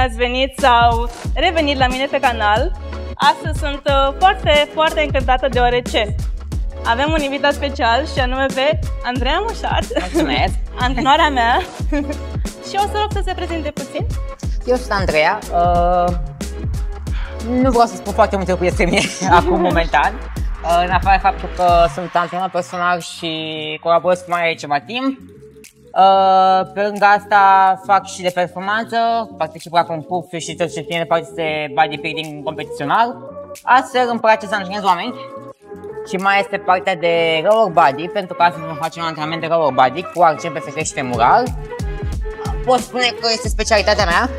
Ați venit sau revenit la mine pe canal. Astăzi sunt foarte încântată deoarece avem un invitat special și anume pe Andreea Mușat. Mulțumesc! Antrenoarea mea. Și o să rog să se prezinte puțin. Eu sunt Andreea. Nu vreau să spun foarte multe lucruri despre mine acum momentan. În afară de faptul că sunt antrenor personal și colaborez cu Maria de ceva timp. Pe lângă asta fac și de performanță, particip la concursuri și tot ce ține de parte de bodybuilding competițional. Astfel îmi place să antrenez oameni și mai este partea de lower body, pentru că astăzi vom face un antrenament de lower body cu accent pe fețe și femoral. Pot spune că este specialitatea mea,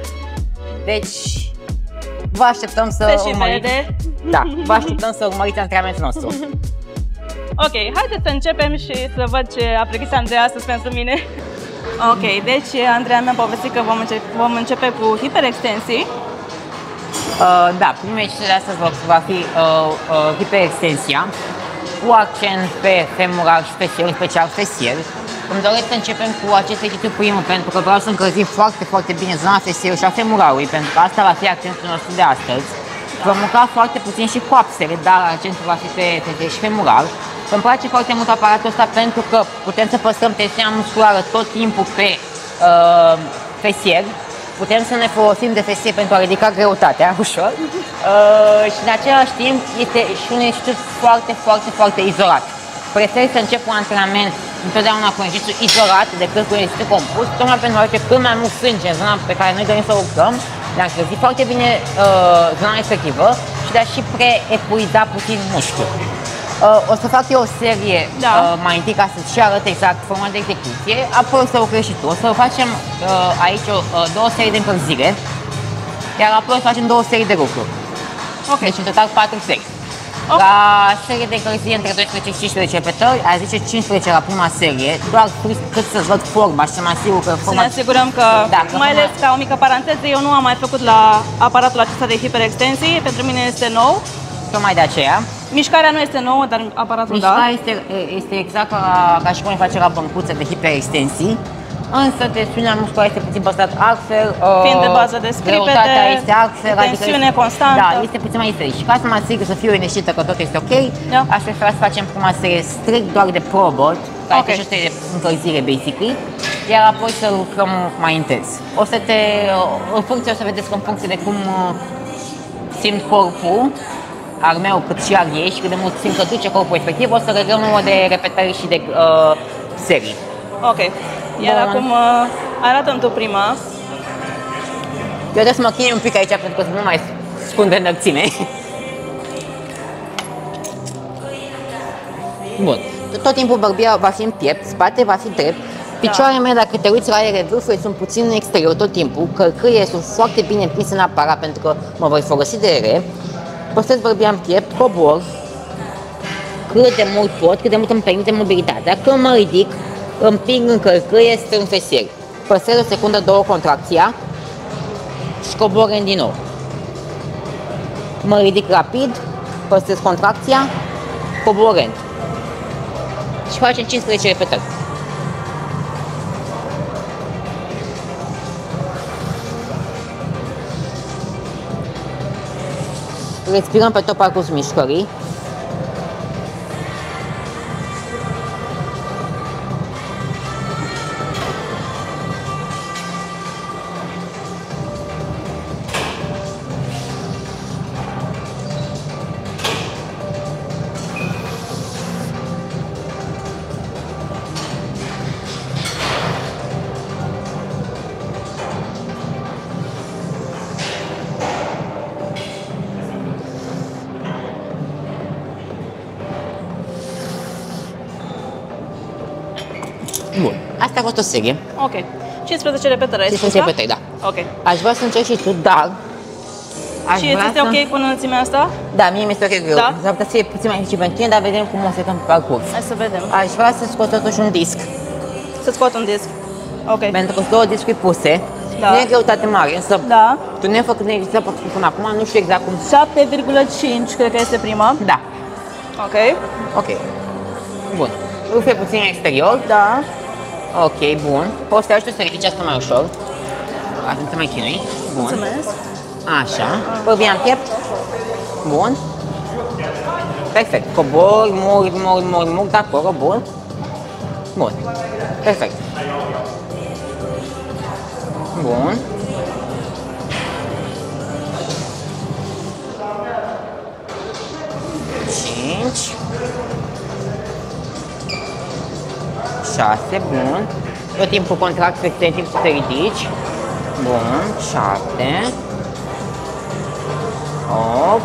deci vă așteptăm să urmăriți. Da, vă așteptăm să urmăriți antrenamentul nostru. Ok, haideți să începem și să văd ce a pregătit Andreea astăzi pentru mine. Ok, deci Andreea mi-a povestit că vom începe cu hiperextensii. Da, primul exercițiu de astăzi va fi hiperextensia, cu accent pe femoral și fesier, în special fesier. Îmi doresc să începem cu acest exercițiu primul, pentru că vreau să încălzim foarte bine zona fesierului și a femoralului, pentru că asta va fi accentul nostru de astăzi. Vom munca foarte puțin și coapsele, dar accentul va fi pe fesier și femoral. Îmi place foarte mult aparatul ăsta pentru că putem să păstrăm tensiunea musculară tot timpul pe fesier. Putem să ne folosim de fesier pentru a ridica greutatea ușor și în același timp este și un exercițiu foarte izolat. Prefer să încep un antrenament întotdeauna cu un exercițiu izolat decât cu un exercițiu compus, tocmai pentru a face cât mai mult sânge în zona pe care noi dorim să o lucrăm, de a încălzi foarte bine zona respectivă și de a și preepuiza puțin mușchiul. O să fac eu o serie mai întâi ca să-ți și arăt exact forma de execuție, apoi o să o crezi și tu. O să facem aici două serii de încălzire, iar apoi o să facem două serii de lucru. Okay. Deci în total 4 serii. Okay. La serie de încălzire între 12 și 15 repetări, aș zice 15 la prima serie, doar cât să-ți văd forma și să mă asigur că forma... Să ne asigurăm că, mai ales ca o mică paranteză, eu nu am mai făcut la aparatul acesta de hiperextensii, pentru mine este nou. Tocmai de aceea. Mișcarea nu este nouă, dar aparatul Mișcarea este exact ca și cum îi face la băncuță de hiperextensii, însă tensiunea musculară este puțin păstrată altfel. Fiind de bază de scripete, este altfel, tensiune constantă. Da, este puțin mai diferit. Și ca să mă asigur să fiu liniștită că tot este ok, aș prefera să facem prima serie strict doar de probot, care este de încălzire, basically, iar apoi să lucrăm mai intens. O să vedeți că în funcție de cum simt corpul, al meu cât și al ei și cât de mult simt că duce corpul respectiv, o să reglăm număr de repetări și de serii. Ok. Iar acum arată-mi tu prima. Eu trebuie să mă chinui un pic aici pentru că să nu mai scund de înălțime. Bun. Tot timpul bărbia va fi în piept, spate va fi drept. Picioarele mele, dacă te uiți la ele, vârfurile sunt puțin în exterior tot timpul, călcâiele sunt foarte bine împinse în aparat pentru că mă voi folosi de ele. Păstrez bărbia în piept, cobor cât de mult pot, cât de mult îmi permite mobilitatea. Când mă ridic, împing în călcâie, strâng fesier. Păstrez o secundă, două contracția și coborând din nou. Mă ridic rapid, păstrez contracția, coborând. Și facem 15 repetări. Respirăm pe tot parcursul mișcării. Bun. Asta a fost o serie. Ok. 15 repetări, ai spus, 15 da? repetări, da. Ok. Aș vrea să încerci și tu, dar... Și ți este ok cu înălțimea asta? Da, mie mi-este ok greu. Da? S-ar putea să fie puțin mai dificil pentru tine, dar vedem cum o să stăm pe parcurs. Hai să vedem. Aș vrea să scot totuși un disc. Să scot un disc. Ok. Pentru că sunt două discuri puse. Da. Nu e greutate mare, însă Da. tu nefăcând exercițiul până acum, nu știu exact cum... 7,5 cred că este prima. Da. Ok. Ok. Bun. Rufe puțin în exterior. Da. Ok, bun. Poți să te ajut să ridici asta mai ușor. Asta nu te mai chinui. Bun. Mulțumesc. Așa. Părbia în piept. Bun. Perfect. Cobori, mori de acolo. Bun. Bun. Perfect. Bun. Cinci. 6, bun. Tot timpul contract pe timp să te ridici. Bun, 7. 8.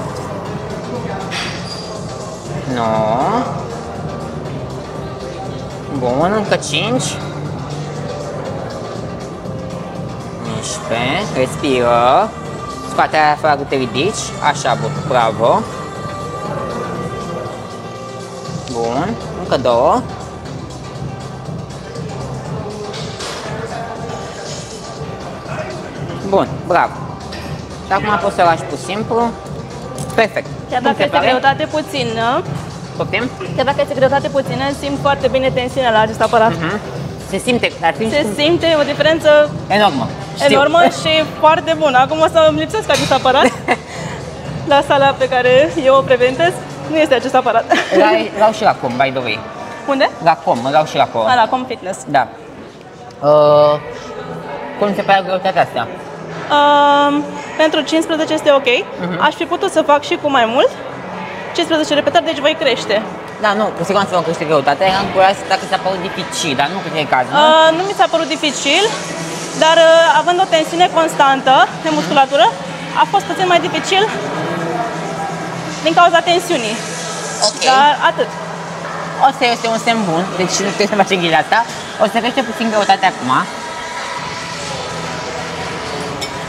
9. Bun, încă 5. 11. Respiră. Scoate aia afară că te ridici. Așa, bun, bravo. Bun, încă 2. Bun, bravo. Și acum poți să lași pur simplu. Perfect. Chiar dacă este greutate puțină, Poftim? chiar dacă este greutate puțină, simt foarte bine tensiunea la acest aparat. Se simte, dar Se simte o diferență enormă. enormă și foarte bună. Acum o să-mi lipsesc acest aparat. La sala pe care eu o preventez, nu este acest aparat. L-au și la Com, by the way. Unde? La Com, l-au și la Com. La Com Fitness. Da. Cum se pare greutatea asta? Pentru 15 este ok. Aș fi putut să fac și cu mai mult. 15 repetări, deci voi crește. Da, nu, cu siguranță vom crește greutatea. Eram curioasă dacă ți-a părut dificil, dar nu cred că e cazul, nu? Nu mi s-a părut dificil, dar având o tensiune constantă pe musculatură, a fost puțin mai dificil din cauza tensiunii. Ok. Dar atât. Asta este un semn bun, deci nu trebuie să facem ghida asta. O să crește puțin greutatea acum.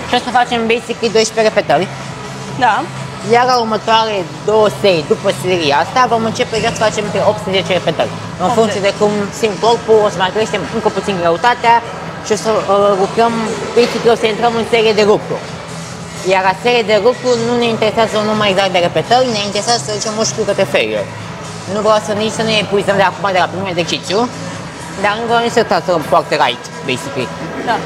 Și o să facem basically 12 repetări. Da. Iar la următoare 2 serii după seria asta vom începe să facem între 8 și 10 repetări. În funcție de cum simt corpul, o să mai creștem încă puțin greutatea și o să lucrăm, basically o să intrăm în serie de lucru. Iar la serie de lucru nu ne interesează un număr exact de repetări, ne interesează să ducem mușchiul către failure. Nu vreau să nici să ne epuizăm de acum de la primul exercițiu, dar nu vreau nici să tratăm foarte light, basically. Da.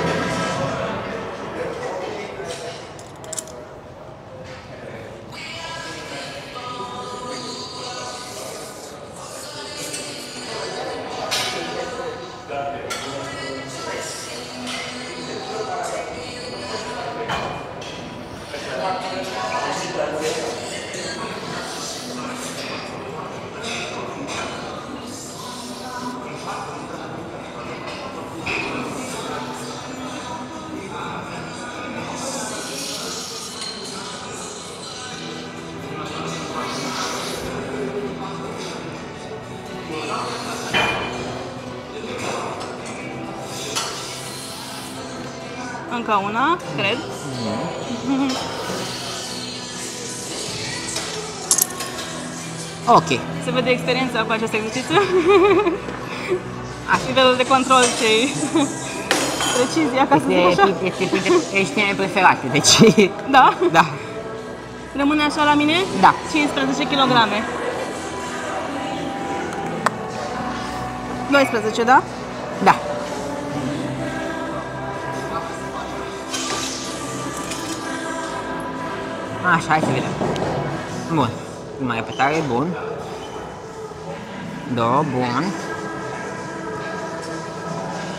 Încă una, cred. Ok. Se vede experiența cu acest exercițiu. Nivelul de control și precizia, ca să zic așa. Ești tine preferate, deci... Da? Da. Rămâne așa la mine? Da. 15 kg. 12, da? Da. Așa, hai să vedem. Bun. Prima repetare, bun. 2, bun.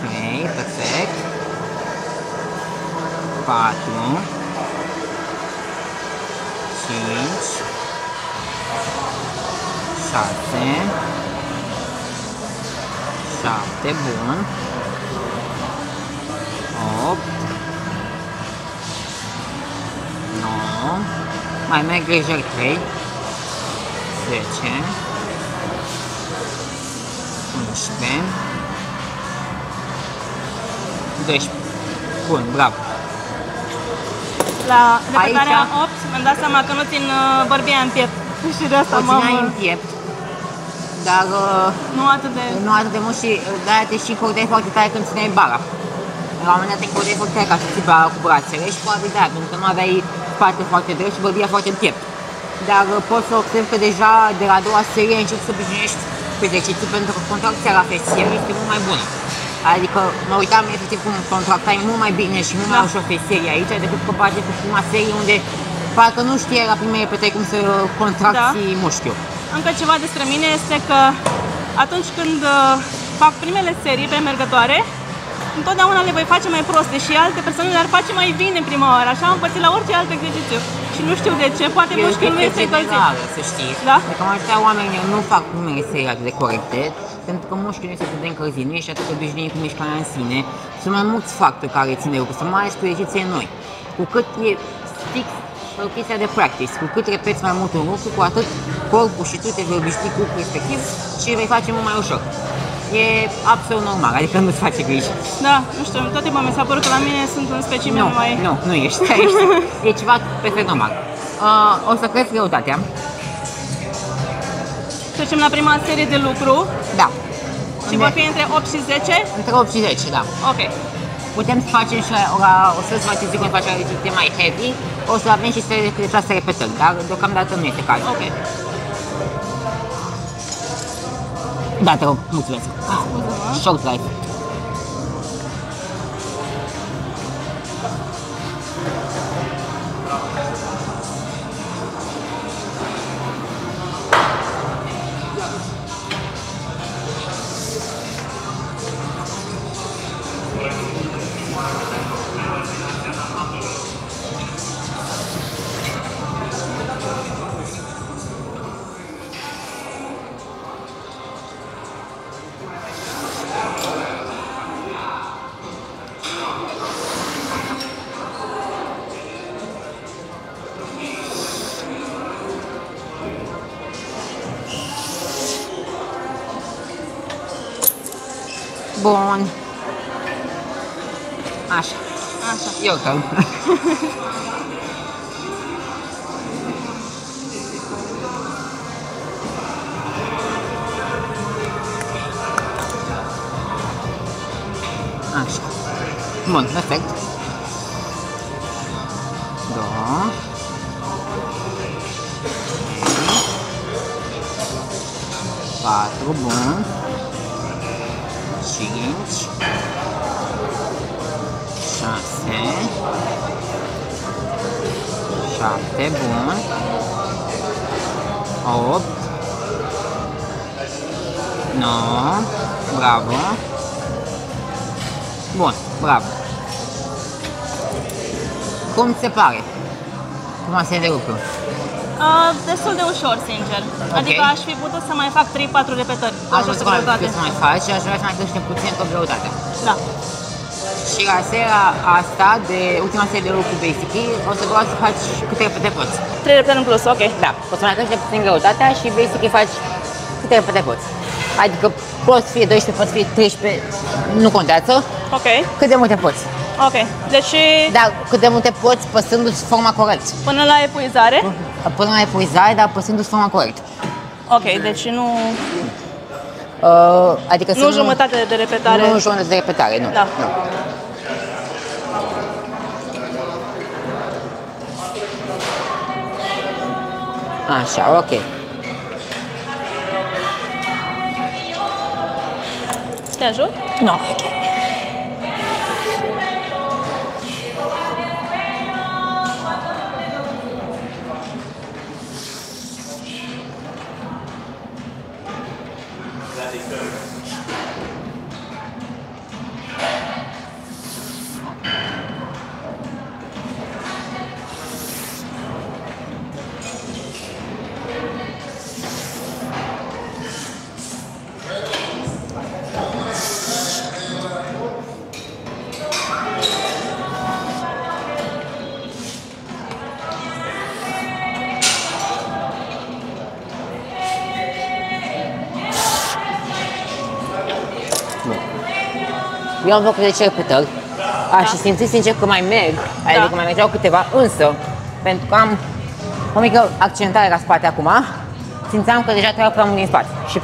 3, perfect. 4. 5. 6. 7, bun. 8. 9. Mai merg lejer 3. 10. 11. 12. Bun, bravo. La repetarea Aici... 8 mi-am dat seama că nu țin bărbia în piept. Și de asta o țineai în piept, dar nu atât de mult și de-aia te și cordeai foarte tare când țineai bara. La un moment dat te cordeai foarte tare ca să ții bara cu brațele și probabil de-aia, pentru că nu aveai spate foarte drept și bărbia foarte în piept. Dar poți să observi că deja de la a doua serie începi să obișnuiești cu exerciții pentru că contracția la fesier este mult mai bună. Adică mă uitam efectiv cum contractai mult mai bine și mult mai ușor fesierii aici decât că poate cu prima serie unde parcă nu știai la prima repetări cum să contracți mușchiul. Încă ceva despre mine este că atunci când fac primele serii pe mergătoare, întotdeauna le voi face mai proste și alte persoane le-ar face mai bine prima oară. Așa am pățit la orice alt exercițiu. Și nu știu de ce, poate mușchiul nu este încălzit. Să știi. Da? Adică majoritatea oamenii nu fac primele serii atât de corecte, pentru că mușchiul nu este atât de încălzit, nu ești atât de obișnuit cu mișcarea în sine. Sunt mai mulți factori care țin de lucru, sunt mai ales cu exerciții noi. Cu cât e fix o chestia de practice, cu cât repeți mai mult un lucru, cu atât corpul și tu te vei obișnui cu lucrul respectiv și vei face mult mai ușor. E absolut normal, adică nu-ți face griji. Da, nu știu, tot timpul mi s-a părut că la mine sunt un specimen mai... Nu ești, e ceva perfect normal. O să cresc greutatea. Trecem la prima serie de lucru. Da. Și vor fi între 8 și 10? Între 8 și 10, da. Ok. Putem să facem și o să-ți mai târziu când facem o exerciție mai heavy, o să avem și serie de 6 repetări, dar deocamdată nu este cazul. Ok. Da, te rog, mulțumesc. Short life. Bun. Așa. Eu că. Așa. Bun, perfect. 2. 4, bun. 5, 6, 7, bun, 8, 9, bravo, bun, bravo. Cum se pare? Cum a de lucru? Destul de ușor, sincer. Okay. Adică aș fi putut să mai fac 3-4 repetări cu această greutate. Să mai faci și aș vrea să mai crește puțin tot greutatea. Da. Și la seria asta, de ultima serie de lucru basically, o să vreau să faci câte repete poți. 3 repete în plus, ok. Da, poți să mai crește puțin greutatea și basically faci câte repete poți. Adică poți fi 12, poți fi 13, nu contează. Ok. Cât de multe poți. Ok, deci... Dar cât de multe poți păstrându-ți forma corect. Până la epuizare? Până la epuizare, dar păstrându-ți forma corect. Ok, deci nu... Adică nu jumătate de repetare. Nu jumătate de repetare, nu. Da. Nu. Așa, ok. Te ajut? Nu. No. Eu am făcut 10 repetări Aș fi simțit sincer că mai merg, adică mai mergeau câteva, însă, pentru că am o mică accidentare la spate acum, simțeam că deja trebuia prea mult din spate și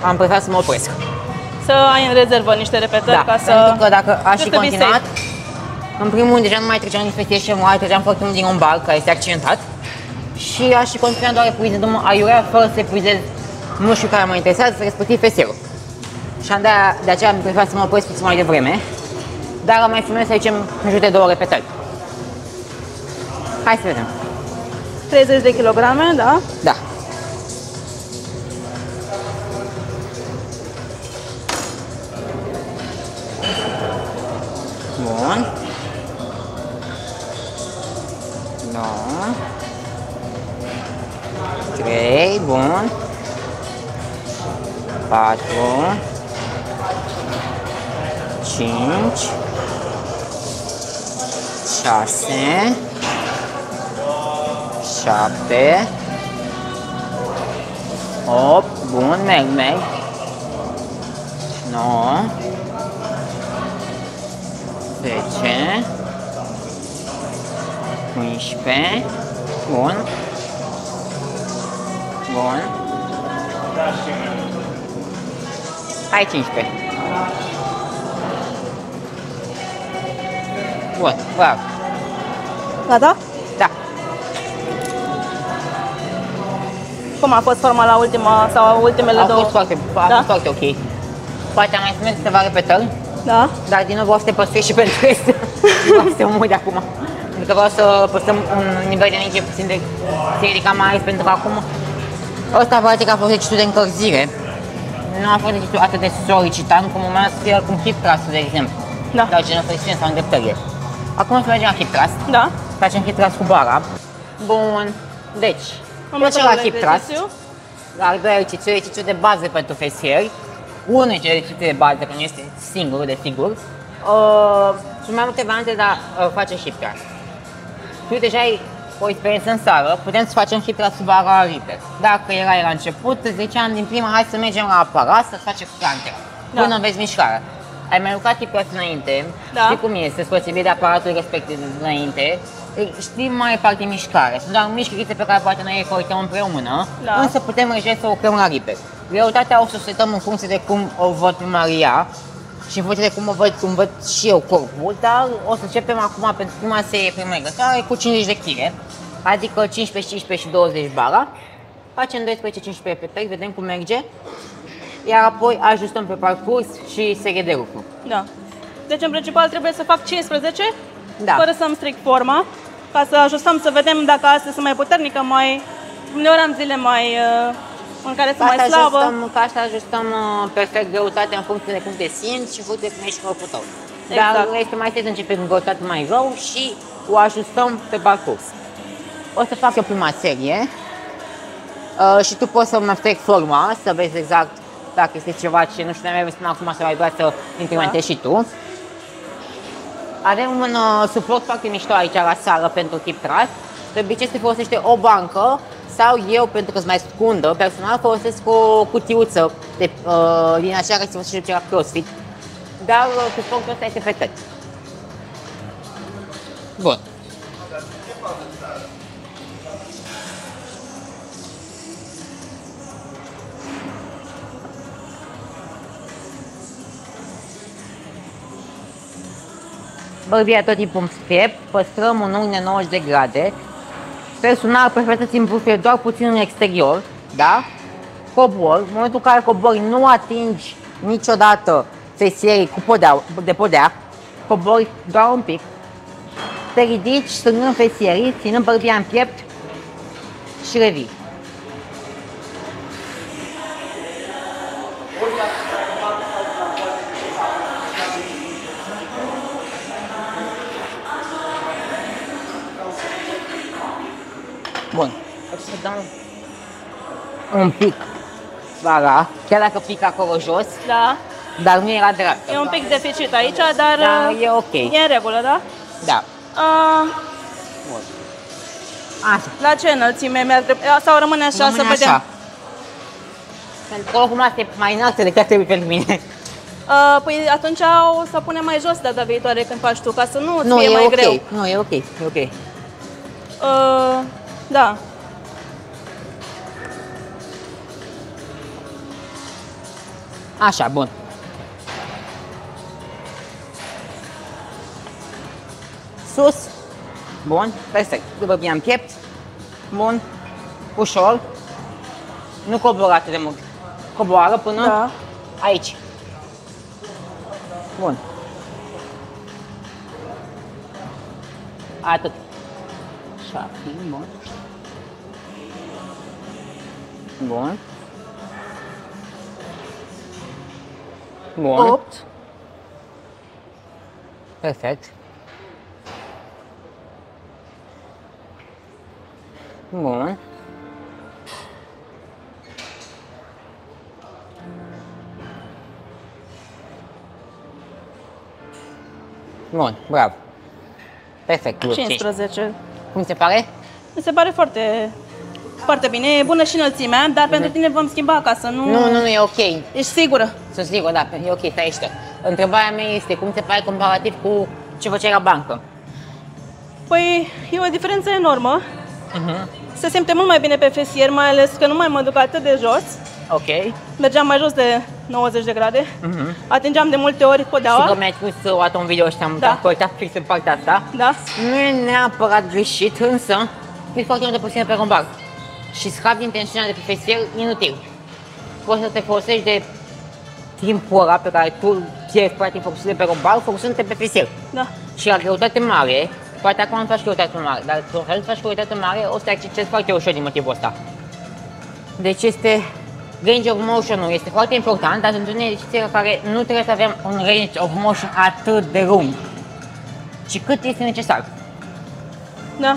am preferat să mă opresc. Să ai în rezervă niște repetări ca să... pentru că dacă aș fi continuat, în primul rând deja nu mai treceam din fetier și mai treceam foarte mult din un bar care este accidentat și aș fi continuat doar epuizându-mă aiurea fără să epuizez nu știu care mă interesează, respectiv fesierul. Și de aceea am preferat să mă opresc puțin mai devreme, dar am mai filmat să zicem în jur de 2 repetări. Hai să vedem. 30 de kilograme, da? Da. Bun. 9. 3, bun. 4. 5. 6. 7. 8. Bun, merg. 9. 10. 11. Bun. Hai 15. Bun, bravo. Gata? Da. Cum a fost forma la ultima sau ultimele două? A fost foarte ok. Poate am mai spus câteva repetări. Da. Dar din nou vreau să te păstrez și pentru rest. Vreau să te omui de acum. Pentru că vreau să păstrăm un nivel de energie puțin de ridicat mai ales, pentru că acum ăsta practic a fost exercițiul de încălzire. Nu a fost exercițiul atât de solicitant cum urmează să fie cum hip thrust-ul, de exemplu. Da. Sau genul flexiune sau îndreptărie. Acum o să mergem la hip thrust. Da. Facem hip thrust cu bara. Bun. Deci, mergem la hip thrust. La al doilea exercițiu de bază pentru fesieri. Unul dintre exerciții de bază, că nu este singurul de sigur. Sunt mai multe variante de a face hip thrust. Tu deja ai o experiență în sală, putem să facem hip thrust sub ara reaper. Dacă erai la început, îți ziceam din prima, hai să mergem la aparat să facem plantera. Până înveți mișcarea. Ai mai lucrat hip thrust înainte, știi cum este, spre de aparatul respectiv înainte, știi mai parte mișcare. Sunt doar mișcărițe pe care poate noi le corectăm împreună, însă putem rege să o lucrăm la reaper. Greutatea o să setăm în funcție de cum o văd pe Maria și în funcție de cum văd și eu corpul, dar o să începem acum pentru prima serie premergătoare cu 50 de kg, adică 15, 15 și 20 bara. Facem 12-15 repetări, vedem cum merge, iar apoi ajustăm pe parcurs și serie de lucru. Da. Deci în principal trebuie să fac 15, fără să-mi stric forma, ca să ajustăm să vedem dacă astăzi sunt mai puternică, uneori am zile în care sunt mai slabă. Ca să ajustăm perfect greutatea în funcție de cum te simți și în funcție de cum ești corpul tău. Exact. Dar este mai să începem cu greutate mai rău și o ajustăm pe parcurs. O să fac eu prima serie și tu poți să-mi stric forma, să vezi exact dacă este ceva ce nu știu, ne-am spune acum să ai vrea să implementezi și tu. Avem un suport foarte mișto aici la sală pentru hip thrust. De obicei se folosește o bancă sau eu, pentru că-ți mai scundă, personal folosesc o cutiuță din aceea care se folosește la CrossFit. Dar suportul ăsta este perfect. Bun. Bărbia tot timpul în piept, păstrăm un unghi de 90 de grade. Personal prefer să țin vârfele doar puțin în exterior, da? Cobor, în momentul în care cobori nu atingi niciodată fesierii de podea, cobori doar un pic, te ridici strângând fesierii, ținând bărbia în piept și revii. Bun, o să dăm un pic bara, chiar dacă pică acolo jos, dar nu era dreaptă. E un pic deficit aici, dar e ok. E în regulă, da? Da. Bun. Așa. La ce înălțime mi-ar trebui? Sau rămâne așa să vedem? Pentru că oricum asta e mai înaltă decât trebuie pentru mine. Păi atunci o să punem mai jos data viitoare când faci tu, ca să nu îți Nu, fie e mai ok. greu. Nu, e ok, e ok. Da. Așa, bun. Sus. Bun, perfect. După bine am piept. Bun. Ușor. Nu coboară atât de mult. Coboară până aici. Bun. Atât. Așa, bun. Bun. Bun. 8. Perfect. Bun. Bun, bravo. Perfect. 15. Cum se pare? Mi se pare foarte, foarte bine. E bună și înălțimea, dar pentru tine vom schimba ca să nu... Nu, e ok. Ești sigură? Sunt sigur, da, e ok, stai aici. Întrebarea mea este, cum se pare comparativ cu ce făceai la bancă? Păi, e o diferență enormă. Se simte mult mai bine pe fesier, mai ales că nu mai mă duc atât de jos. Ok. Mergeam mai jos de 90 de grade. Atingeam de multe ori podeaua. Și că mi-ai spus o dată un video și am colectat fix în partea asta. Da. Nu e neapărat greșit, însă e foarte multă presiune pe lombar. Și scapi din tensiunea de pe fesier inutil. Poți să te folosești de timpul ăla pe care tu pierzi practic focusul pe lombar, focusându-te pe fesier. Da. Și la greutate mare, poate acum nu faci greutate mare, dar când faci greutate mare, o să te accesezi foarte ușor din motivul ăsta. Deci este range of motion este foarte important, dar sunt unele exerciții la care nu trebuie să avem un range of motion atât de lung, ci cât este necesar. Da.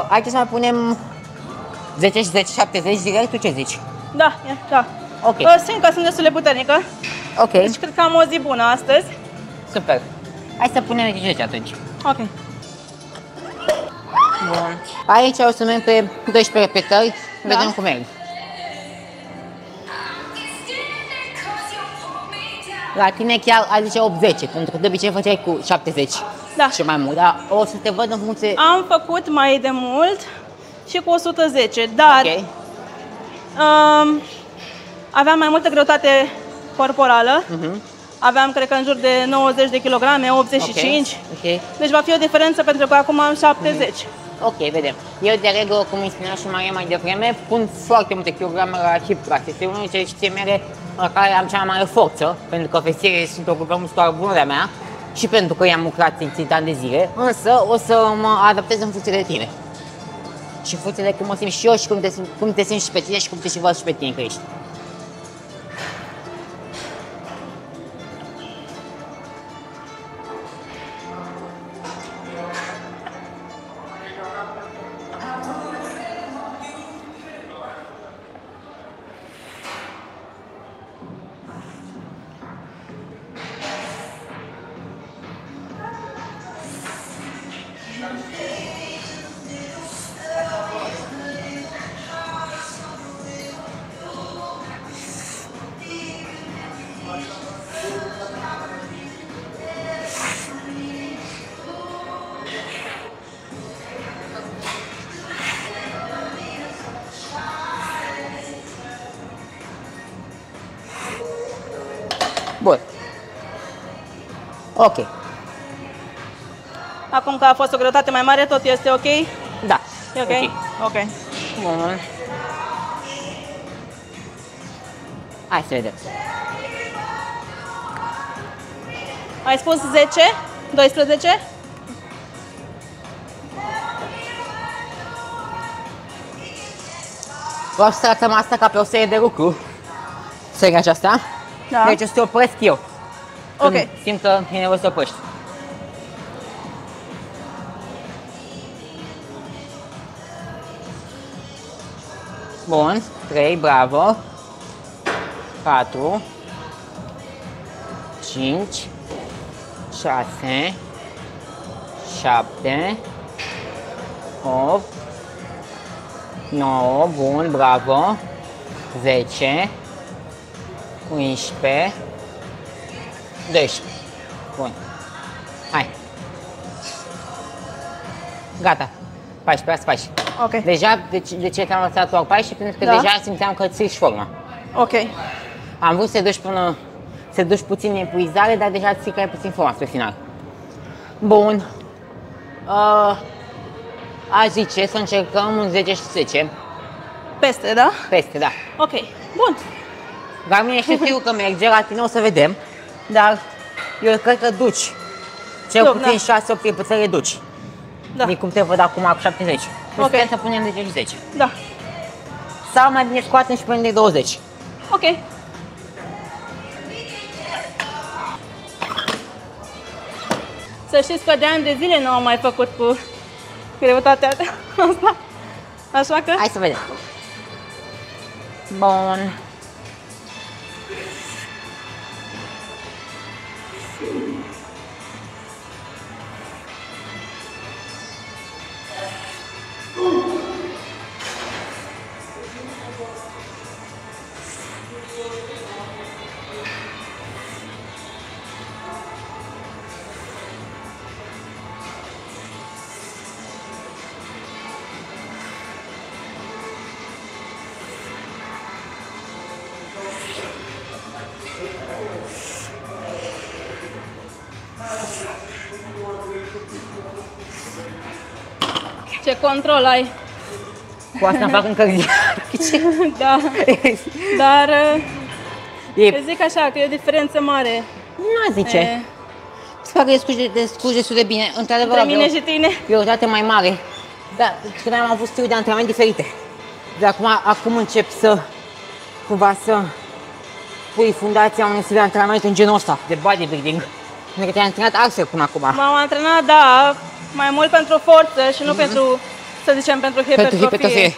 Haideți să mai punem 10 și 10, 70 direct, tu ce zici? Da, da. Ok. Simt că sunt destul de puternică. Ok. Deci cred că am o zi bună astăzi. Super. Hai să punem 10 atunci. Ok. Bun. Aici o să merg pe 12 repetări, vedem cum merg. La tine chiar ai zice 80, pentru că de obicei făceai cu 70 și mai mult, dar o să te văd în funcție... Am făcut mai de mult și cu 110, dar aveam mai multă greutate corporală. Aveam, cred că, în jur de 90 de kilograme, 85. Deci va fi o diferență pentru că acum am 70. Ok, vedem. Eu de regulă, cum îi spunea și Maria mai devreme, pun foarte multe kilograme la hip thrust. Este unul dintre exerciții mele la care am cea mai mare forță, pentru că festierii sunt o grupă musculară bună de-a mea și pentru că i-am lucrat țintit ani de zile, însă o să mă adaptez în funcție de tine. Și în funcție de cum mă simt și eu și cum te simți și pe tine și cum te și văd și pe tine că ești. Bun. Ok. Acum că a fost o greutate mai mare, tot este ok? Da. E ok? Ok. Bun. Hai să vedem. Ai spus 10? 12? Vreau să tratăm asta ca pe o serie de lucru. Seria aceasta. Da. Deci o să te opresc eu. Ok. Când simt că e nevoie să te oprești. Bun. 3, bravo. 4. 5. 6. 7. 8. 9. Bun, bravo. 10. 11, 12. Bun. Hai. Gata. 14, asta faci. Ok. Deja, de ce te-am lăsat doar 14? Pentru că deja simțeam că ți-și forma. Ok. Am vrut să duci puțin în epuizare, dar deja ți că ai puțin forma spre final. Bun. Aș zice să încercăm un 10 și 10. Peste, da? Peste, da. Ok. Bun. La mine știu sigur că merge, la tine o să vedem. Dar eu cred că duci. Cel puțin 6-8 repetări duci. Da. Din cum te văd acum cu 70. Ok. Putem să punem 10 și 10. Da. Sau mai bine scoatem și punem de 20. Ok. Să știți că de ani de zile nu am mai făcut cu greutatea asta. Așa că... Hai să vedem. Bun. Ce control ai. Cu asta îmi fac încălzire. Da. Dar E, zic așa că e o diferență mare. nu zice. Se fac descurci destul de bine. Într-adevăr, Între mine și tine. prioritate mai mare. Dar când am avut stiluri de antrenament diferite. De acum încep să cumva să pui fundația unui stil de antrenament în genul ăsta de bodybuilding. Pentru că te-ai antrenat altfel până acum. M-am antrenat, da, mai mult pentru forță și nu pentru, să zicem, pentru hipertrofie.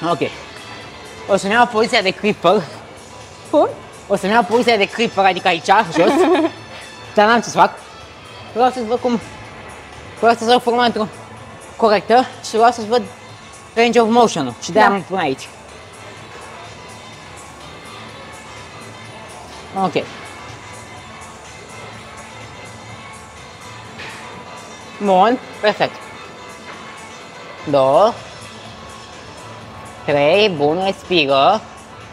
Ok. O să-mi iau poziția de creeper. Bun. O să-mi iau poziția de creeper, adică aici, jos. Dar n-am ce să fac. Vreau să-ți văd cum... Vreau să-ți văd forma într-o corectă și vreau să-ți văd range of motion-ul. Și de-aia mă pun aici. Ok. Bun, perfect. 2, 3, bun, respiră.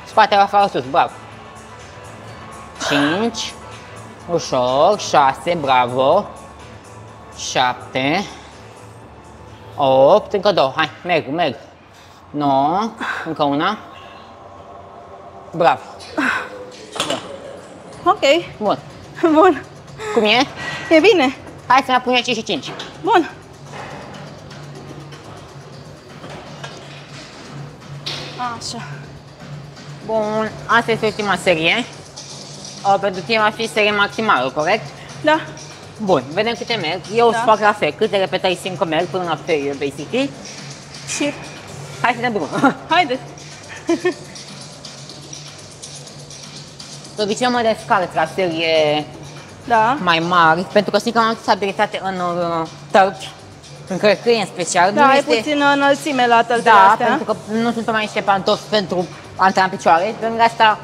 Spatele afară sus, bravo. 5, ușor, 6, bravo. 7, 8, încă 2, hai, merg. 9, încă una. Bravo. Ok. Bun. Bun. Cum e? E bine. Hai să ne apunem 5 și 5. Bun. Așa. Bun, asta este ultima serie. Pentru tine va fi serie maximală, corect? Da. Bun, vedem câte merg. Eu îți fac la fel, câte repetări simt că merg până la ferie, basically. Și hai să ne drumul. Haideți. De obicei mă descarc la serie mai mari, pentru că știi că am avut stabilitate în tălpi, în cărcăie în special. Da, ai puțin înălțime la tălpile astea. Pentru că nu sunt mai niște pantofi pentru antrenament picioare, pentru asta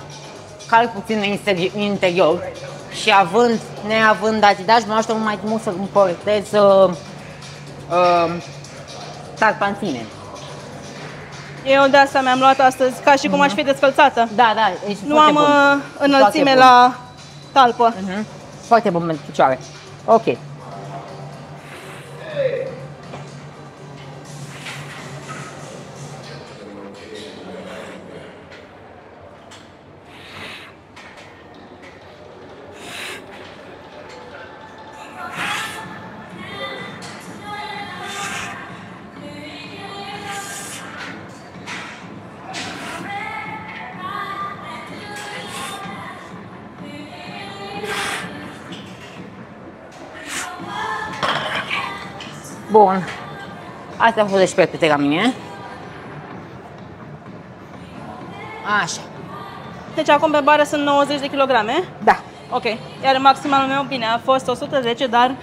calc puțin în interior și neavând Adidas, mă ajută mai mult să îmi corectez talpa în sine. Eu de asta mi-am luat astăzi, ca și cum aș fi descălțată. Da, nu am înălțime la talpă. Foarte bun pentru picioare. Ok. Bun. Astea au fost 12 pe la mine. Așa. Deci acum pe bară sunt 90 de kilograme? Da. Ok. Iar maximalul meu, bine, a fost 110, dar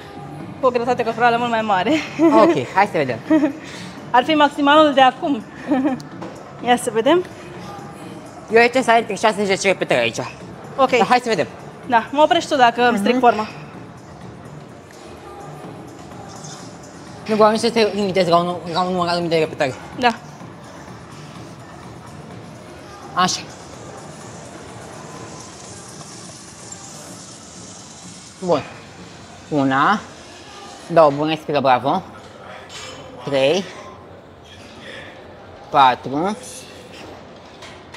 cu o greutate corporală mult mai mare. Ok, hai să vedem. Ar fi maximalul de acum. Ia să vedem. Eu aici să ai între 6 și 10 repetări aici. Ok. Dar hai să vedem. Da, mă oprești tu dacă îmi stric forma. Nu vreau nici să te limitezi la un număr anumit de repetări. Da. Așa. Bun. 1, 2, bun, respiră, bravo. 3, 4,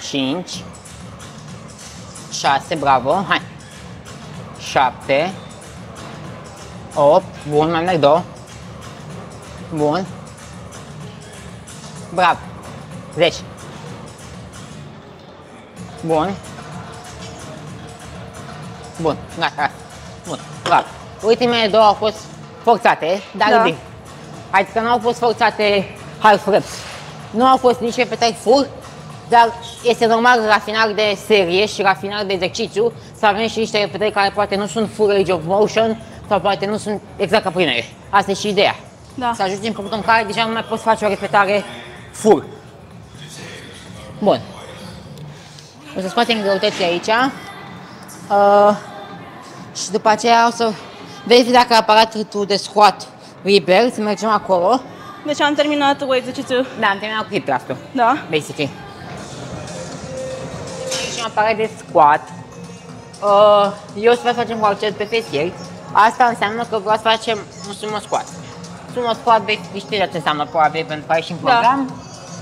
5, 6, bravo, hai. 7, 8, bun, mai merg 2. Bun. Bravo. 10. Bun. Bun, gata. Bun, bravo. Ultimele două au fost forțate, dar Da. bine. Adică nu au fost forțate half reps. Nu au fost nici repetări full, dar este normal la final de serie și la final de exercițiu să avem și niște repetări care poate nu sunt full range of motion sau poate nu sunt exact ca primele. Asta e și ideea. Da. Să ajungi în punctul în care deja nu mai poți face o repetare full. Bun. O să scoatem greutății aici. Și după aceea o să vezi dacă aparatul de squat repair, să mergem acolo. Deci am terminat cu exercițiul. Da, am terminat cu hip thrust-ul, Da. basically. Aici un aparat de squat. Eu să facem cu accent pe fesieri. Asta înseamnă că vreau să facem un sumo squat. Sumo squat, știi ce înseamnă probabil pentru că ai și în program.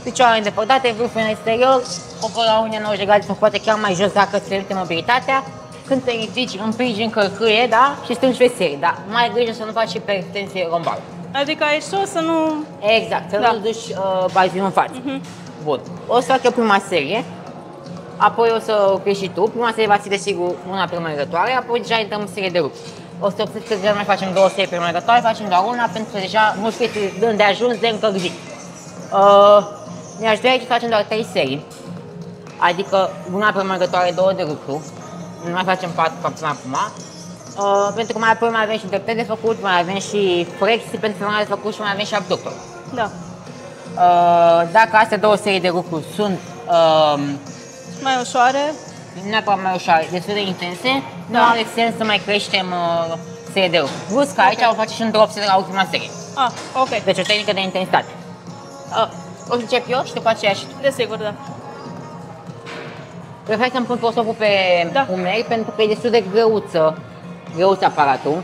Picioarele îndepărtate, vârful în exterior, copul la unii 90 de grade sau poate chiar mai jos dacă îți permite mobilitatea. Când te ridici, împingi în cărcâie, da? Și strângi fesieri, da? Mai ai grijă să nu faci hiperextensie lombară. Adică aici sus să nu... Exact, să nu duci bazilul în față. Bun. O să fac eu prima serie, apoi o să oprești și tu. Prima serie va fi desigur una premergătoare, apoi deja intrăm în serie de rup. O să observi că deja nu mai facem două serii premergătoare, facem doar una pentru că deja nu știi de ajuns de încălzit. Mi-aș dori aici să facem doar 3 serii, adică una premergătoare, 2 de lucru. Nu mai facem 4 ca până acum. Pentru că mai apoi mai avem și drepte de făcut, mai avem și flexi pentru femeie de făcut și mai avem și abductor. Da. Dacă astea două serii de lucruri sunt Mai ușoare. neapărat mai ușoare, destul de intense, nu are sens să mai creștem serie de lucruri. Plus că aici o face și un drop set la ultima serie. Ah, ok. Deci o tehnică de intensitate. O să încep eu și după aceea și tu. Desigur, da. Prefer să-mi pun prosopul pe Da. umeri pentru că e destul de greuț aparatul.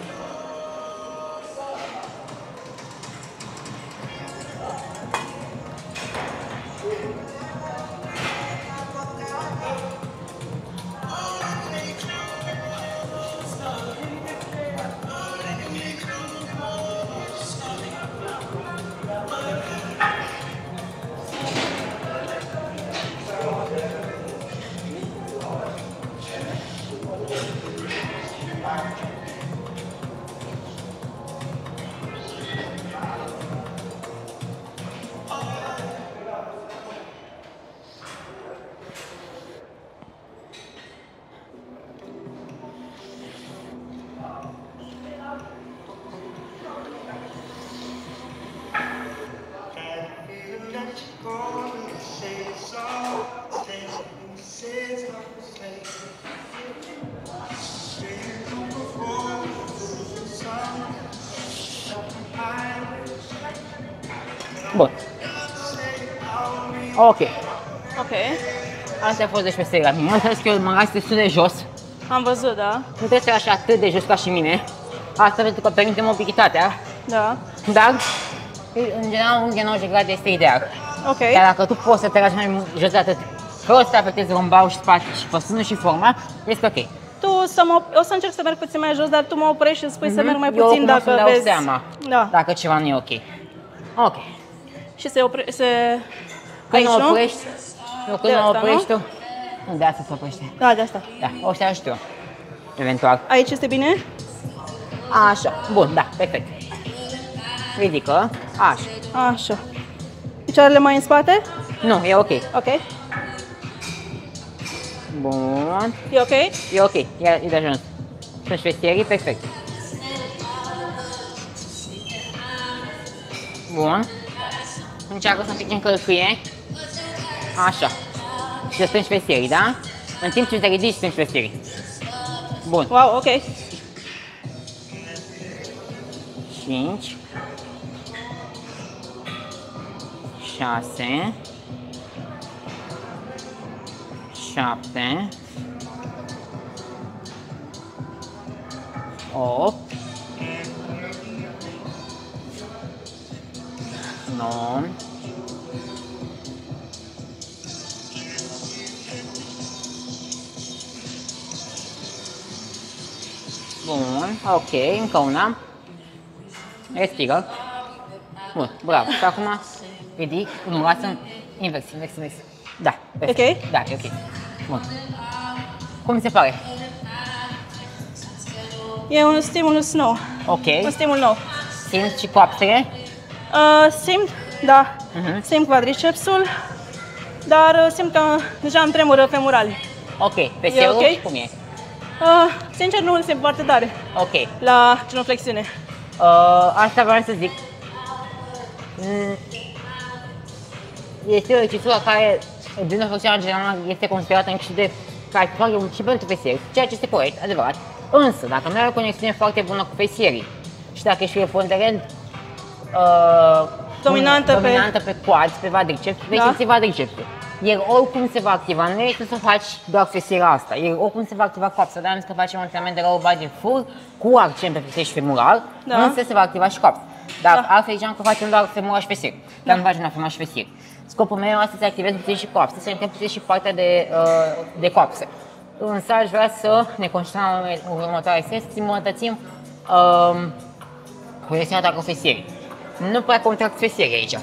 Bun. Ok. Ok. Asta a fost deci pe seria mea. Înțeles că eu mă las destul de jos. Am văzut, da. Nu trebuie să așa atât de jos ca și mine. Asta pentru că permite mobilitatea. Da. Dar, în general, un unghi 90 grade este ideal. Ok. Iar dacă tu poți să te lași mai jos de atât, fără să te afectezi lombarul și spate și păstrându și forma, este ok. Tu o să încerc să merg puțin mai jos, dar tu mă oprești și spui să merg mai Eu puțin oricum o dacă să-mi dau vezi. seama dacă ceva nu e ok. Ok. Și se Când aici, mă nu? oprești, eu când De mă asta, oprești tu, nu, de asta se oprește. Da, de asta. Da, o să te ajut eu. Eventual. Aici este bine? Așa, bun, da, perfect. Ridică, așa. Așa. Picioarele mai în spate? Nu, e ok. Ok. Bun, E ok? e ok, e de ajuns. Sunt șvestierii, perfect. Bun. Încearcă să împingi în călcâie. Așa. Și te strângi fesierii, da? În timp ce te ridici, strângi fesierii. Bun. Wow, ok. 5 6 7 8 9 Bun, ok, încă una. Respiră. Bun, bravo. Și acum ridic, lasă invers. Da, perfect. Ok? Da, e ok. Bun. Cum se pare? E un stimulus nou. Ok. Un stimul nou. Simți și coapsele? Simt, da, simt quadricepsul, dar simt că deja îmi tremură femurali. Ok. Fesierul ok? cum e? Sincer, nu îl simt foarte tare Ok. la genuflexiune. Asta vreau să zic. Este o exercițiu care, genuflexiunea generală, este considerată încă și de practicare și pentru fesieri, ceea ce este corect, adevărat. Însă, dacă nu ai o conexiune foarte bună cu fesierii și dacă ești preponderent Dominantă pe quads, pe quadriceps, vei simți quadricepsul. El oricum se va activa, nu este să faci doar fesierea asta, el oricum se va activa coapsa, dar am zis că facem un antrenament de lower body full cu accent pe fesier și femural, însă se va activa și coapsa. Dar altfel ziceam că facem doar femural și fesier, dar nu facem doar femural și fesier. Scopul meu este să activez puțin și coapsa, să închem puțin și partea de coapsă. Însă aș vrea să ne concentrăm în următoarea sesiune, să îmbunătățim conexiunea cu fesierii. Nu prea contract fesierii aici.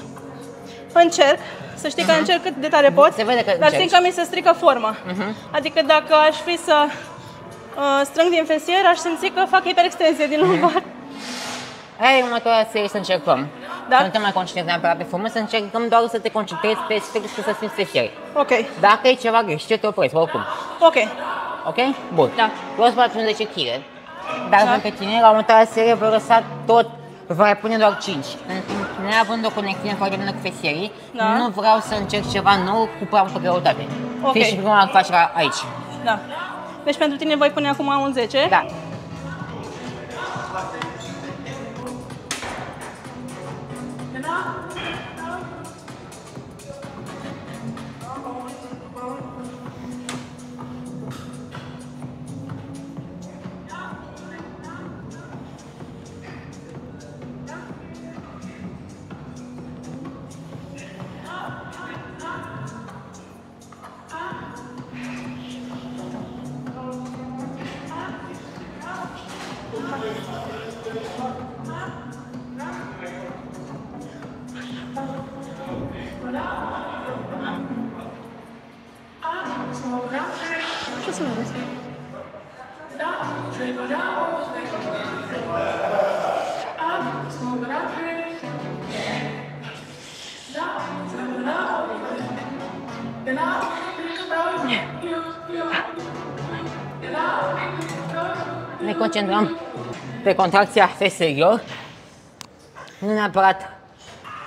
Încerc, să știi că încerc cât de tare pot, Se vede că dar simt că mi se strică forma. Adică dacă aș fi să strâng din fesier, aș simți că fac hiperextensie din lumbar. Hai, următoarea serie să încercăm. Da? Să nu te mai concentrezi neapărat pe formă, să încercăm doar să te concentrezi pe spectru și să simți fesiere. Ok. Dacă e ceva greșit, eu te opresc, oricum. Ok. Ok? Bun. Da. Eu o să facem 10 kg. Dar pe tine, la următoarea serie, voi lăsa tot, voi pune doar 5. Neavând o conexiune foarte bună cu fesierii, nu vreau să încerc ceva nou cu prea multă greutate. Ok. Fii și prima facerea aici. Da. Deci pentru tine voi pune acum un 10. Da. Ce să vedeți? Ne concentrăm pe contracția feserilor, nu neapărat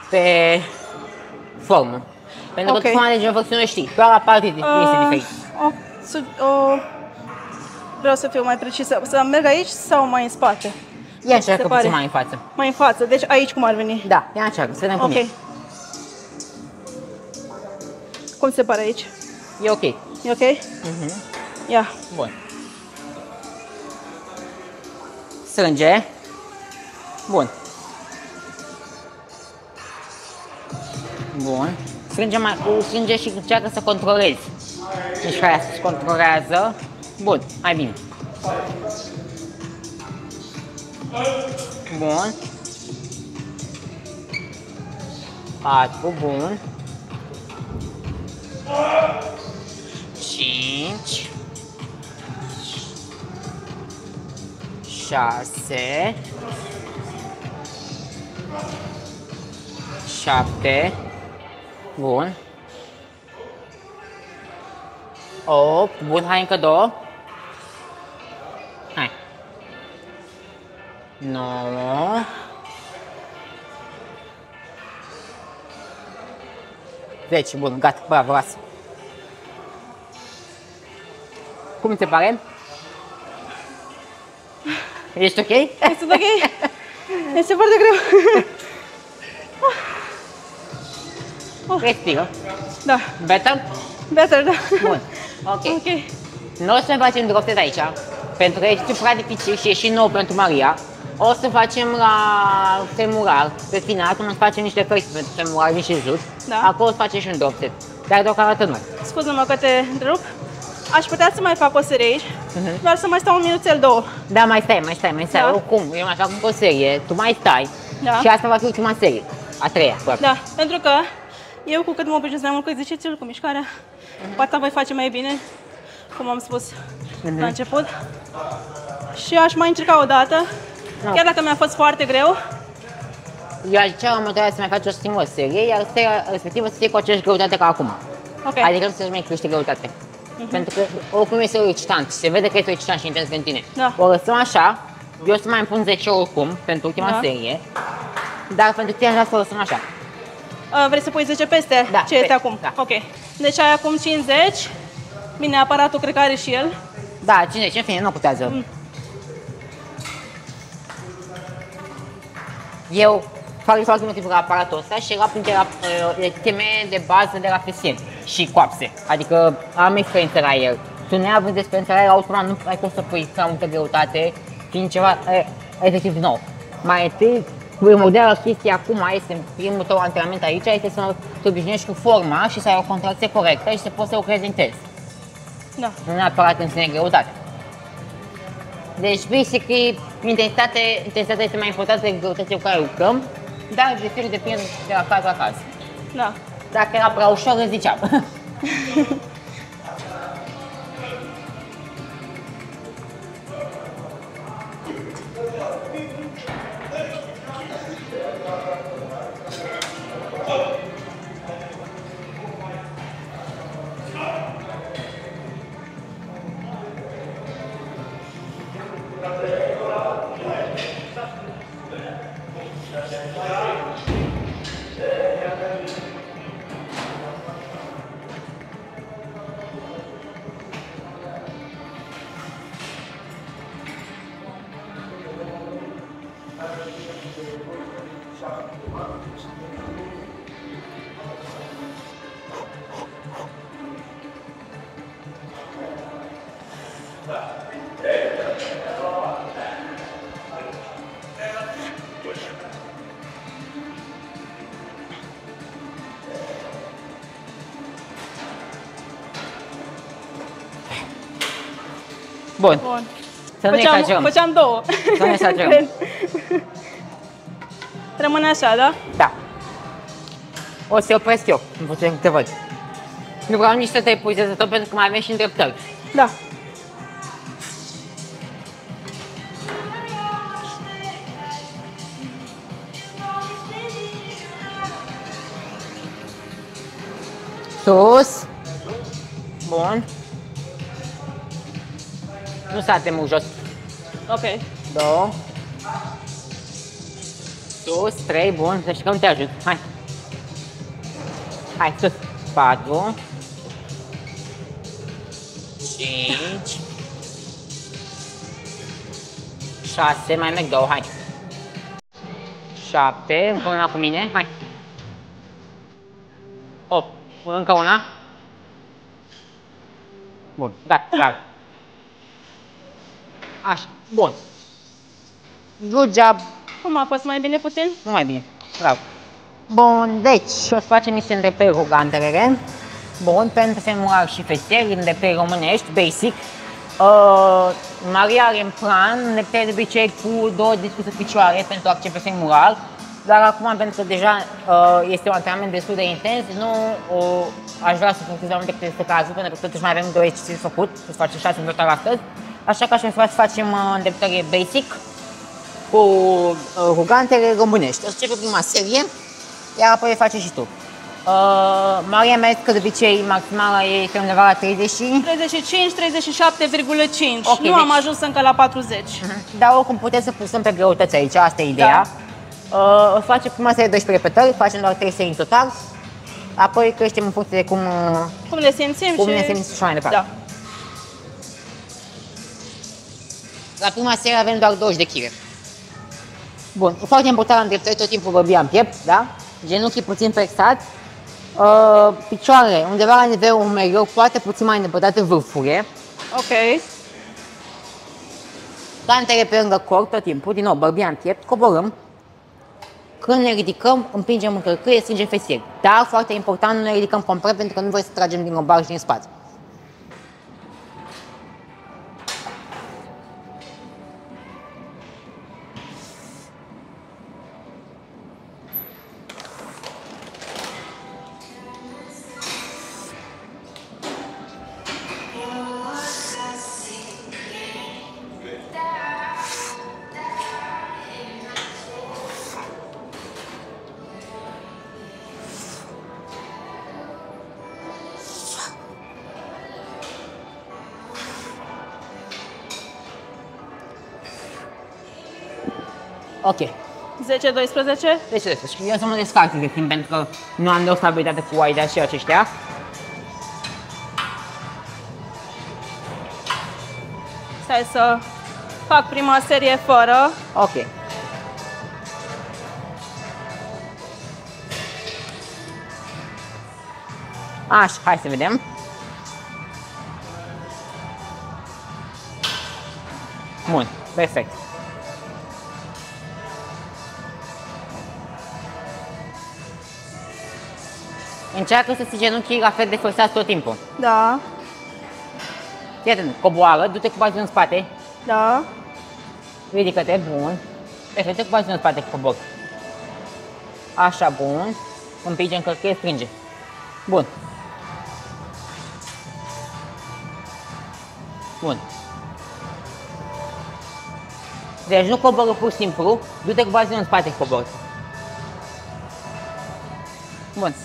pe formă. Pentru că forma de genuflexiune știi, doar la parte este diferit. Vreau să fiu mai precisă. Să merg aici sau mai în spate? Ia încearcă puțin mai în față. Mai în față, deci aici cum ar veni? Da, ia încearcă, să vedem cum e. Cum se pare aici? E ok. E ok? Ia. Bun. Strânge. Bun. Bun. Strânge și încearcă să controlezi. Mișcarea se controlează. Bun, mai bine. Bun. 4, bun. 5 6 7 bun. 8, bun, hai încă 2. Hai. 9 10, bun, gata, bravo, lasă. Cum ți se pare? Ești ok? Este ok? Este foarte greu. Respiră. Da. Better? Better, da. Bun, ok. Nu o să ne facem drop set aici, pentru că este prea dificil și e și nou pentru Maria. O să facem la femural, pe final, când facem niște flexii pentru femural, niște jos. Da. Acolo o să facem și un drop set. Dar deocamdată nu. Scuze-mă că te întrerup. Aș putea să mai fac o serie aici, doar să mai stau un minuțel, 2. Da, mai stai. Da. Oricum, eu mai fac o serie, tu mai stai. Da. Și asta va fi ultima serie. A treia, practic. Da, pentru că eu cu cât mă obișnuiesc mai mult cu exercițiul, cu mișcarea, poate voi face mai bine, cum am spus la început. Și aș mai încerca o dată, chiar dacă mi-a fost foarte greu. Eu aș cea următoarea să mai faci o singură serie, iar seria respectivă să fie cu aceeași greutate ca acum. Okay. Adică să mai crește greutate. Pentru că oricum este excitant, se vede că este excitant și intens pentru tine. Da. O lăsăm așa, eu o să mai pun 10 oricum pentru ultima serie, dar pentru tine aș vrea să o lăsăm așa. Vrei să pui 10 peste ce este acum? Da. Ok. Deci ai acum 50. Bine, aparatul cred că are și el. Da, 50, în fine, nu putează. Eu fac foarte mult timp la aparatul ăsta și era printre teme de bază de la FSM și coapse. Adică am experiență la el. Tu neavând experiență la el, automat nu ai cum să pui prea multă greutate, fiind ceva efectiv nou. Mai întâi, primordiala chestie acum este, primul tău antrenament aici, este să te obișnuiești cu forma și să ai o contracție corectă și să poți să lucrezi intens. Da. Nu neapărat în sine greutate. Deci, basically, intensitatea este mai importantă decât greutatea cu care lucrăm, dar desigur depinde de la caz la caz. Da. Dacă era prea ușor, îți ziceam. Bun. Să nu exagerăm. Făceam 2. Să nu exagerăm. Rămâne așa, da? Da. O să opresc eu, în puțin că te văd. Nu vreau nici să te epuizez tot pentru că mai avem și îndreptări. Da. Sus. Bun. Nu s-a temut jos. Ok. 2. Sus, 3, bun, deci că nu te ajut. Hai. Hai, sus. 4. 5. 6, mai merg 2, hai. 7, încă una cu mine, hai. 8, încă una. Bun, gata, bravo. Așa, bun. Good job. Cum a fost, mai bine puțin? Nu mai bine, bravo. Bun, deci o să facem niște îndreptări rugantere. Bun, pentru femural și festieri, îndreptări românești, basic. Maria are în plan îndreptări de obicei cu 2 discuri de picioare pentru accent pe femural. Dar acum, pentru că deja este un antrenament destul de intens, nu aș vrea să focusez mai mult decât este cazul, pentru că totuși mai avem 2 exerciții de făcut, să facem 6 îndreptări astăzi. Așa că aș vrea să facem îndreptări basic cu rugantere românești. O să începem prima serie, iar apoi face și tu. Maria mi-a zis că de obicei maximala e cam undeva la 30 și... 35, 37,5. Okay, nu am ajuns încă la 40. Dar oricum putem să pulsăm pe greutăți aici, asta e ideea. Da. O să facem prima serie 12 repetări, facem doar 3 serii în total. apoi creștem în funcție de cum le simțim cum și... ne simțim și mai departe. Da. La prima serie avem doar 20 de kg. Bun, foarte important la îndreptări, tot timpul bărbia în piept, da? Genunchii puțin flexați, picioarele undeva la nivelul umerilor, poate puțin mai îndepărtate vârfurile. Ok. Plantele pe lângă corp tot timpul, din nou, bărbia în piept, coborâm. Când ne ridicăm, împingem în călcâie, strângem fesieri. Dar, foarte important, nu ne ridicăm complet pentru că nu vrem să tragem din lombar și din spate. Ok. 10-12? Deci, eu să mă descarc de timp pentru că nu am de o stabilitate cu Aida și aceștia. Stai să fac prima serie fără. Ok. Așa, hai să vedem. Bun, perfect. Încearcă să ții genunchii la fel de forțați tot timpul. Da. Fii atent, coboară, du-te cu bazul în spate. Da. Ridică-te, bun. Perfect, du-te cu bazul în spate, cobor. Așa, bun. Împinge în călcâie, strânge. Bun. Bun. Deci nu coboră pur și simplu, du-te cu bazul în spate, cobor. Bun.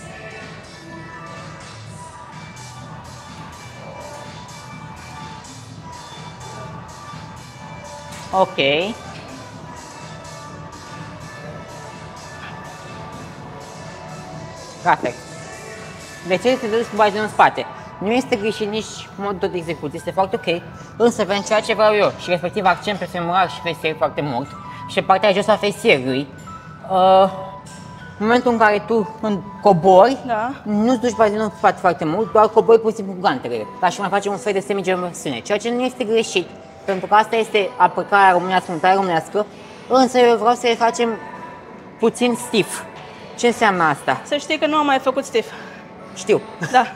Ok. Perfect. De ce te duci cu bazul în spate? Nu este greșit nici modul de execuție, este foarte ok, însă pentru ceea ce vreau eu, și respectiv accent pe femoral și fesier foarte mult, și pe partea jos a fesierului, în momentul în care tu cobori, Da. nu-ți duci bazinul în spate foarte mult, doar cobori puțin cu gantele, ca și mai facem un fel de semi-gerversiune, ceea ce nu este greșit, pentru că asta este aplicarea românească, montarea românească, însă eu vreau să le facem puțin stiff. Ce înseamnă asta? Să știi că nu am mai făcut stiff. Știu. Da.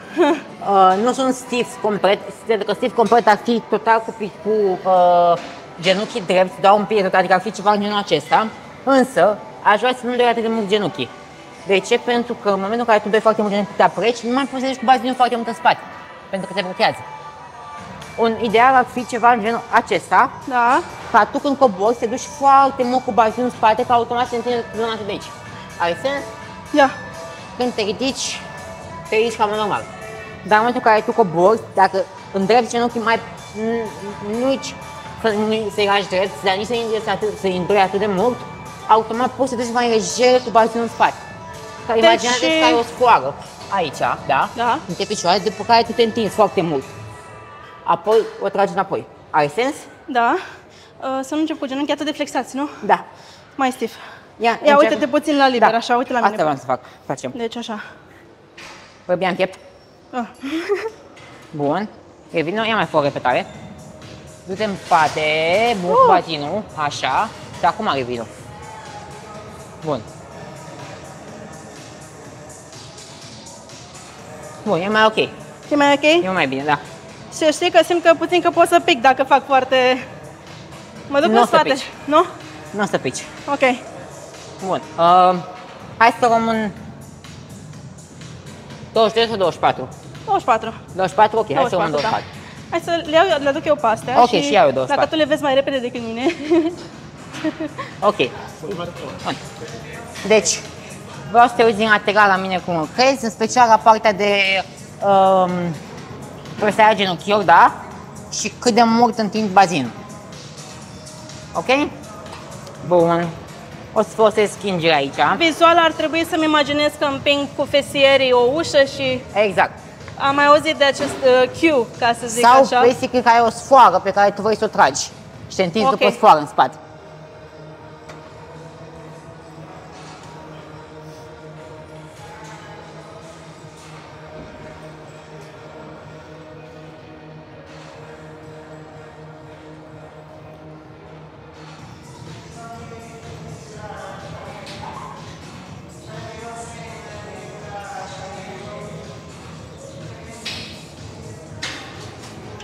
Nu sunt stiff complet, pentru că stiff complet ar fi total cu genunchii drepți, doar un pied tot, adică ar fi ceva în genul acesta, însă aș vrea să nu doi atât de mult genunchii. De ce? Pentru că în momentul în care tu dai foarte mult genunchi, te apreci, nu mai poți să duci cu bazinul foarte mult în spate, pentru că te blochează. Un ideal ar fi ceva în genul acesta, Da. ca tu când cobori să te duci foarte mult cu bazinul în spate, ca automat să întinde zona de aici. Are sens? Ia. Când te ridici cam normal. Dar în momentul în care tu cobori, dacă îndrepți genunchii mai mici, să-i lași drept, dar nici să-i îndoi atât de mult, automat poți să te duci mai lejer cu bazinul în spate. Deci... Imaginează-ți că ai o sfoară aici, da? Da. Între picioare, după care tu te întinzi foarte mult. Apoi o tragi înapoi. Are sens? Da. Să nu încep cu genunchii atât de flexați, nu? Da. Mai stiff. Ia uite-te puțin la liber, așa, uite la mine. Asta vreau să fac. Facem. Deci așa. Bărbia în piept. Bun. Revino, ia mai fă o repetare. Du-te în spate, bun, cu batinul, așa. Și acum revino. Bun. Bun, e mai ok. E mai ok? E mai bine, da. Și știi că simt că puțin că pot să pic dacă fac foarte... Mă duc în spate, nu? Nu o să pici. Ok. Bun. Hai să luăm un 22 sau 24? 24. 24? Ok, hai să luăm 24. Da. Hai să le aduc eu pe astea. Ok, și și iau eu 24. dacă tu le vezi mai repede decât mine. Ok. Bun. Deci, vreau să te uiți din lateral la mine cum lucrezi, în special la partea de presarea genunchiilor, da? Și cât de mult întind bazinul. Ok? Bun. O să folosesc schinger aici. Vizual ar trebui să-mi imaginez că împing cu fesierii o ușă și Exact. am mai auzit de acest cue, ca să zic Sau, așa. basically, că ai o sfoară pe care tu vrei să o tragi și te întinzi Ok. după sfoară în spate.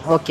Ok.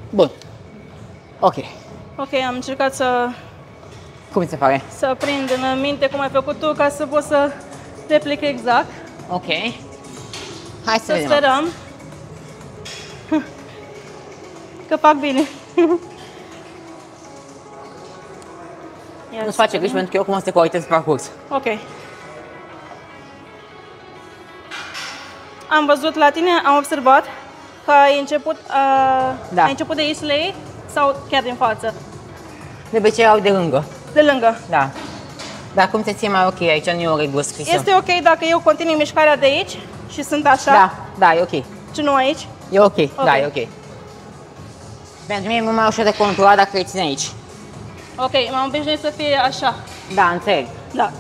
Bun. Ok. Ok, am încercat Cum ți se pare? să prind în minte cum ai făcut tu ca să pot să replic exact. Ok. Hai să Să vedem. sperăm că fac bine. Nu-ți face griji pentru că eu oricum o să te corectez pe parcurs. Ok. Am văzut la tine, am observat că ai început, Da. ai început de aici lei sau chiar din față? De obicei au de lângă. De lângă. Da. Dar cum te ții mai ok, aici nu e o regulă scrisă. Este ok dacă eu continui mișcarea de aici și sunt așa? Da, da, e ok. Și nu aici? E ok, da, e ok. Pentru mine e mult mai ușor de controlat dacă îi ține aici. Ok, m-am obișnuit să fie așa. Da, înțeleg. Da.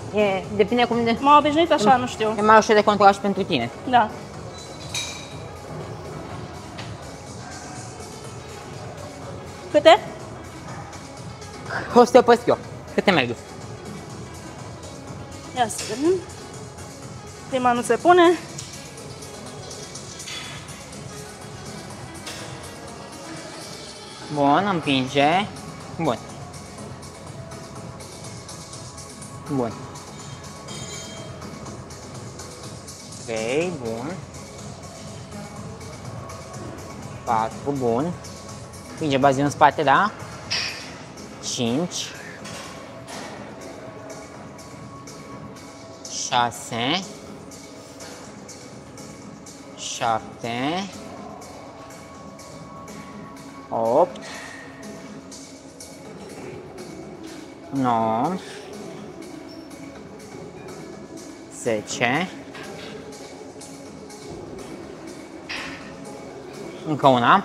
Depinde cum de... M-am obișnuit așa, nu știu. E mai ușor de controlat și pentru tine. Da. Câte? O să te opăsc eu. Câte merg? Ia să vedem. Prima nu se pune. Bun, împinge. Bun. Bun. 3, bun. 4, bun. Împinge bazinul în spate, da? 5. 6. 7. 8. 9. 10. Încă una.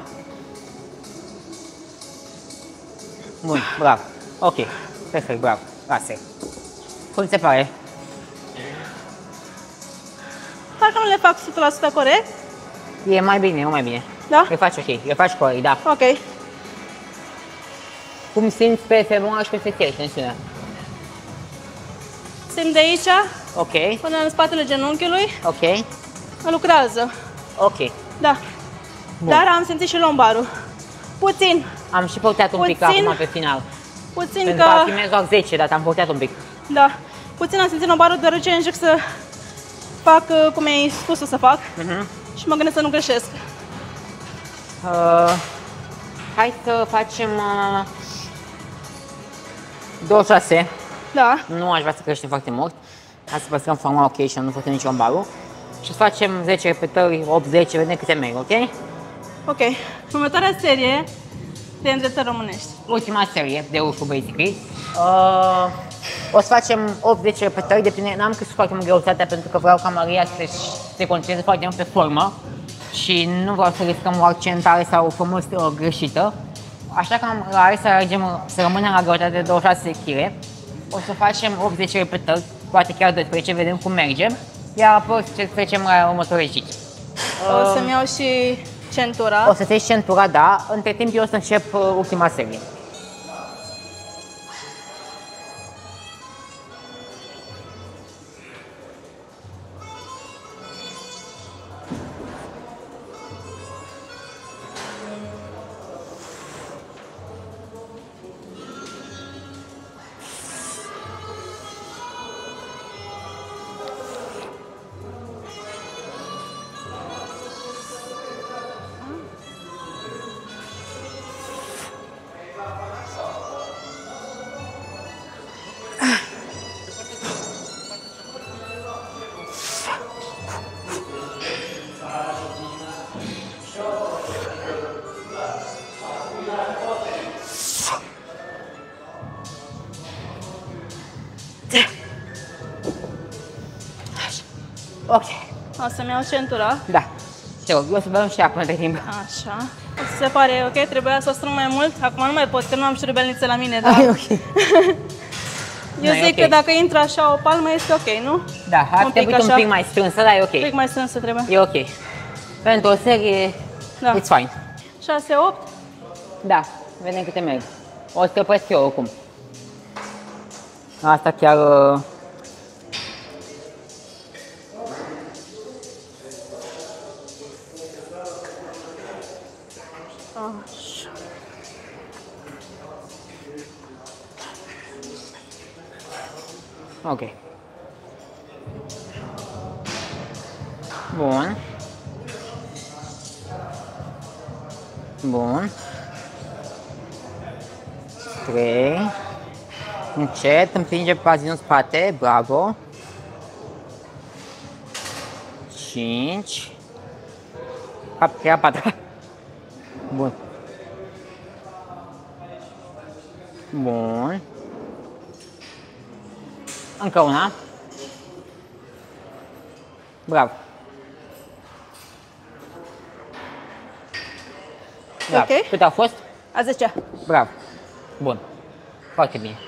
Bun, bravo. Ok, perfect, bravo. Lasă. Cum se pare? Parcă nu le fac 100% corect. E mai bine, e mai bine. Da? Le faci ok, le faci corect, da. Ok. Cum simți pe femoral și pe fetier tensiunea? Simt de aici Ok, până în spatele genunchiului. ok, Lucrează. ok. Da. Bun. Dar am simțit și lombarul. Puțin. Am și păuteat un pic Puțin. acum pe final. Puțin Pentru că... că ar fi mers doar 10, dar am păuteat un pic. Da. Puțin am simțit lombarul deoarece încerc să fac cum mi-ai spus să fac. Și mă gândesc să nu greșesc. Hai să facem 26. Da. Nu aș vrea să creștem foarte mult. Hai să păstrăm forma ok și să nu făcem nici lombarul. Și să facem 10 repetări, 8-10, vedem câte merg, ok? Ok. Următoarea serie de îndreptări românești. Ultima serie de ursul, basically. O să facem 8-10 repetări, depinde, n-am crescut foarte mult greutatea pentru că vreau ca Maria să se concentreze foarte mult pe formă și nu vreau să riscăm o accentare sau o formă greșită. Așa că am ales să rămânem la greutate de 26 kg. O să facem 8-10 repetări, poate chiar 12, vedem cum mergem. Iar apoi să trecem la următorul exercițiu. O să-mi iau și centura. O să-ți iei centura, da. Între timp eu o să încep ultima serie. Ok. O să-mi iau centura. Da. Te rog, eu să băgăm și apă între timp. Așa. Se pare ok, trebuia să o strâng mai mult. Acum nu mai pot, că nu am șurubelnițe la mine, dar... Ai, ok. Eu zic că dacă intră așa o palmă, este ok, nu? Da, ar trebui un pic mai strânsă, dar e ok. Un pic mai strânsă trebuie. E ok. Pentru o serie, Da. it's fine. 6, 8. Da, vedem câte merg. O să te opresc eu oricum. Asta chiar... Așa. Ok. Bun. Bun. 3. Încet, împinge pazinul în spate, bravo. 5. Capria 4. Bun. Bun. Încă una. Bravo. Bravo. Ok. Cât a fost? A 10. Bravo. Bun. Foarte bine.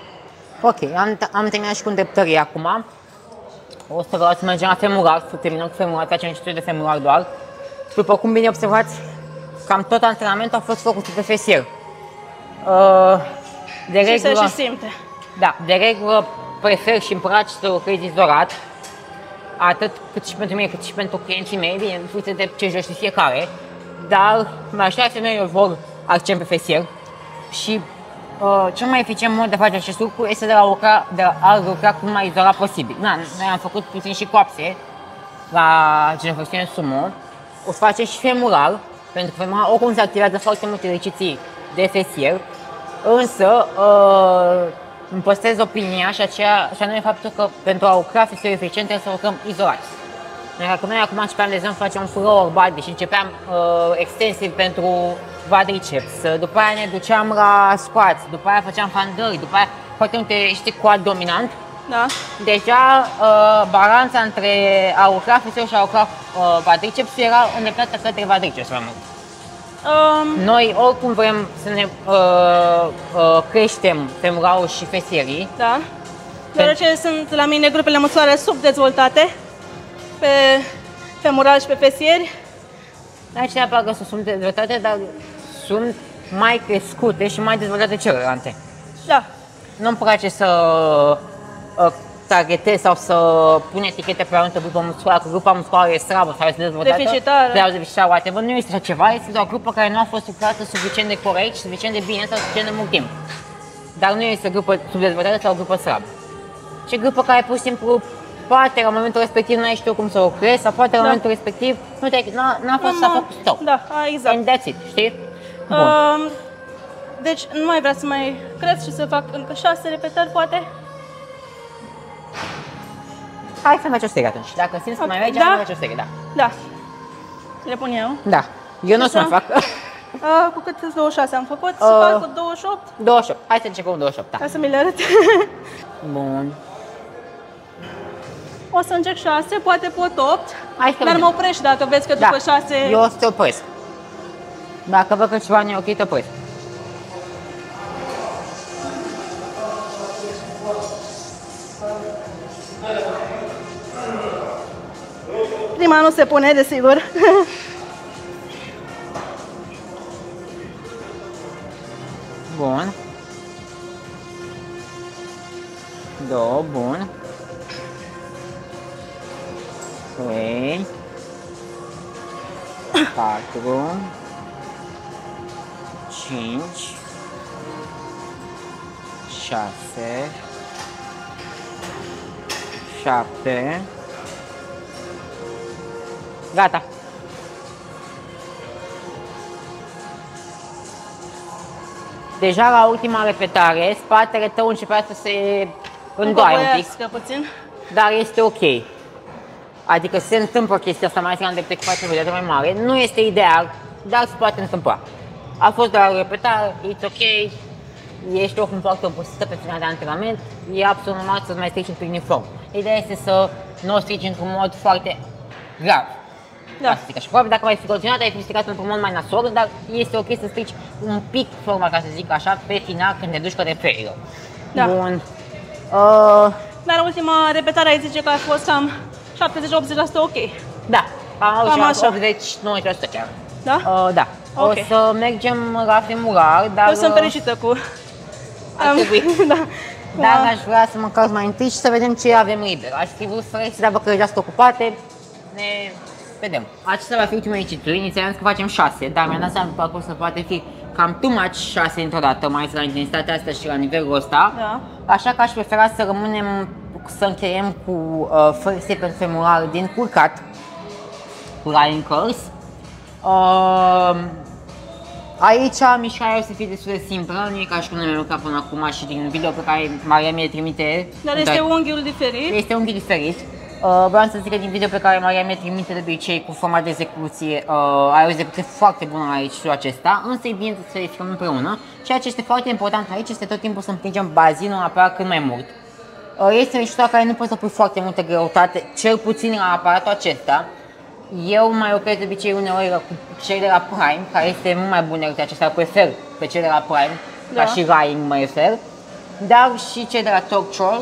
Ok, am terminat și cu îndreptării acum. O să vreau să mergem la femurar, să terminăm cu femurar, facem niște de femurar doar. După cum bine observați, cam tot antrenamentul a fost făcut pe fesier. De Și se regulă, și simte. da, de regulă prefer și îmi place să lucrez izolat, atât cât și pentru mine, cât și pentru clienții mei, bine, în funcție de ce joci fiecare, dar majoritatea femeilor vor accent pe fesier și cel mai eficient mod de a face acest lucru este de a lucra cât mai izolat posibil. Da, noi am făcut puțin și coapse la Genoflexiune Sumo, o să facem și femural, pentru că femural oricum se activează foarte multe exerciții de fesier, însă îmi păstrez opinia și anume faptul că pentru a lucra fesier eficient trebuie să lucrăm izolați. Dacă noi acum începeam, de exemplu, facem un floor body și începeam extensiv pentru quadriceps, după aia ne duceam la squats, după aia făceam fandări, după aia foarte multe știi quad dominant. Da. Deja balanța între a lucra fesier și a lucra quadriceps era îndreptată către quadriceps mai mult. Noi oricum vrem să ne creștem femuralul și fesierii. Da. Deoarece sunt la mine grupele musculare subdezvoltate pe femural și pe fesieri. Aici neapărat că sunt dezvoltate, dar sunt mai crescute și mai dezvoltate celelalte. Da. Nu-mi place să targetez sau să pun etichete pe o anumită grupă musculară, că grupa musculară e slabă sau este dezvoltată. Deficitară. Whatever. Nu este așa ceva, este doar o grupă care nu a fost lucrată suficient de corect, suficient de bine sau suficient de mult timp. Dar nu este o grupă subdezvoltată sau o grupă slabă. Ce grupă care pur și simplu poate la momentul respectiv nu ai știut cum să lucrezi sau poate la momentul respectiv n-a fost să focus tău. Da, exact. And that's it, știi? Deci nu mai vreau să mai cresc și să fac încă 6 repetări, poate? Hai să faci o serie atunci. Dacă simți că mai merge, da? mai faci o serie, da. Da. Le pun eu. Da. Eu nu o să mai fac. Cu cât 26 am făcut? Să fac cu 28? 28. Hai să începem cu 28, da. Ca să mi le arăt. Bun. O să încerc 6, poate pot 8. Hai să dar mă oprești dacă vezi că după 6... Eu o să te opresc. Dacă văd că ceva nu e ok, te opresc. Prima nu se pune, desigur. Bun. 2, bun. 3, 4, 5, 6, 7. Gata. Deja la ultima repetare, spatele tău începea să se îndoaie un pic, puțin. dar este ok. Adică se întâmplă chestia asta, mai ales când îndrepte cu față vedetă mai mare. Nu este ideal, dar se poate întâmpla. A fost doar o repetare, it's ok, ești oricum foarte obosită pe final de antrenament, e absolut normal să-ți mai strici un pic din form. Ideea este să nu o strici într-un mod foarte grav. Da. Să zic așa. Probabil dacă mai fi continuat, ai fi stricat într-un mod mai nasol, dar este ok să strici un pic forma, ca să zic așa, pe final când te duci către failure. Da. Bun. Dar ultima repetare ai zice că a fost cam 70-80% ok. Da, Cam așa. 80-90% chiar. Da? Da. Ok. O să mergem la femurar, dar... Eu sunt fericită cu... Ar trebui. Da. Dar aș vrea să mă încalc mai întâi și să vedem ce avem liber. Aș fi vrut să resti, dar văd că deja sunt ocupate. Ne vedem. Acesta va fi ultima licituri. Inițial că facem 6, dar mi-am dat seama pe parcurs că poate fi cam too much 6 dintr-o dată, mai ales la intensitatea asta și la nivelul ăsta. Da. Așa că aș prefera să rămânem, să încheiem cu first step pentru femural din curcat, cu lying curls. Aici mișcarea o să fie destul de simplă, nu e ca și cum nu mi-am lucrat până acum și din video pe care Maria mi-l trimite. Dar este unghiul diferit. Este unghiul diferit. Vreau să zic că din video pe care Maria mi-l trimite de obicei cu forma de execuție, are o execuție foarte bună aici și acesta, însă e bine să verificăm împreună. Ceea ce este foarte important aici este tot timpul să împingem bazinul în aparat cât mai mult. Este mișcarea care nu poți să pui foarte multă greutate, cel puțin la aparatul acesta. Eu mai opresc de obicei uneori cu cei de la Prime, care este mult mai bun decât acesta, prefer pe cei de la Prime, da. ca și Lying mă refer. Dar și cei de la Torture,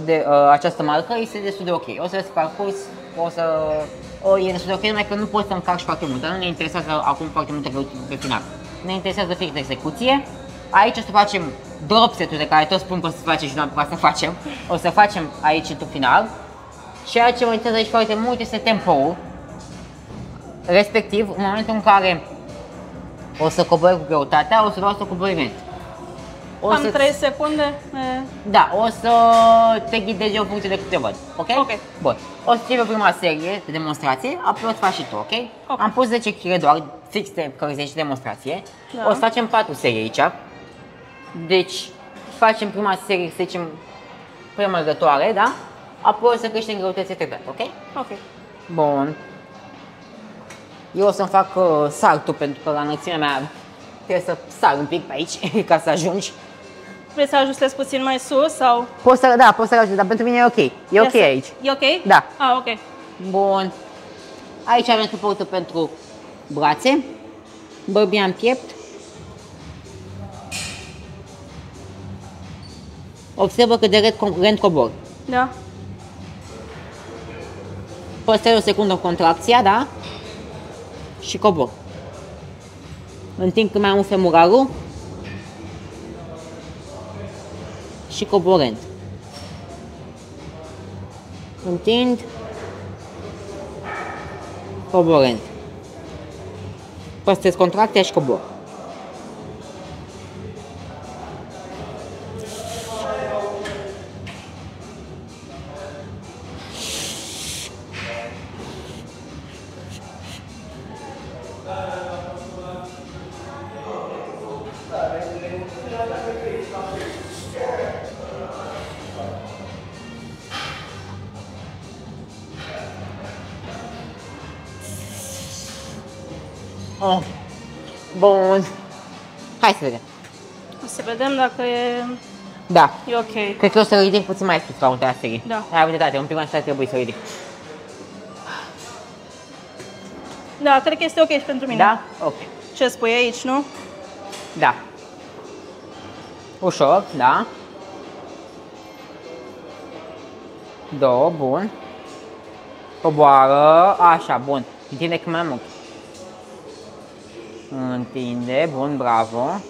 de această marcă, este destul de ok. O să parcurs, e destul de ok, numai că nu poți să încarci foarte mult, dar nu ne interesează acum foarte multe greutăți pe final. Ne interesează fix de execuție. Aici o să facem drop set-uri de care toți spun că o să facem și nu am apucat să facem. O să facem aici în final. Ceea ce mă interesează aici foarte mult este tempo-ul, respectiv în momentul în care o să cobori cu greutatea, o să vreau să cobori lent. Cam 3 secunde? Da, o să te ghidezi o funcție de câte văd, ok? Ok. Bun. O să fie prima serie de demonstrație, apoi o să faci și tu, ok? Am pus 10 kg doar, fix de încălzire și demonstrație. Da. O să facem 4 serii aici. Deci, facem prima serie, să zicem, premergătoare, da? Apoi o să creștem greutățile treptat, ok? Ok. Bun. Eu o să-mi fac saltul pentru că la înălțimea mea trebuie să sar un pic pe aici ca să ajungi. Vrei să ajustezi puțin mai sus sau? Poți să ajungi, dar pentru mine e ok. E ok aici. E ok? Da. Ah, ok. Bun. Aici avem suportul pentru brațe, bărbia în piept. Observă cât de rent cobor. Da. Păstrez o secundă contracția, da? Și cobor. În timp când mai am un femurarul și coborent. Întind, coborent. Păstrez contracția și cobor. Oh. Bun. Hai să vedem. O să vedem dacă e... Da. E ok. Cred că o să ridic puțin mai sus la următoarea serie. Da. Ai dreptate, în prima serie trebuie să ridic. Da, cred că este ok și pentru mine. Da? Ok. Ce spui aici, nu? Da. Ușor, da. 2, bun. Coboară, așa, bun. Întinde cât mai mult. Întinde, bun, bravo.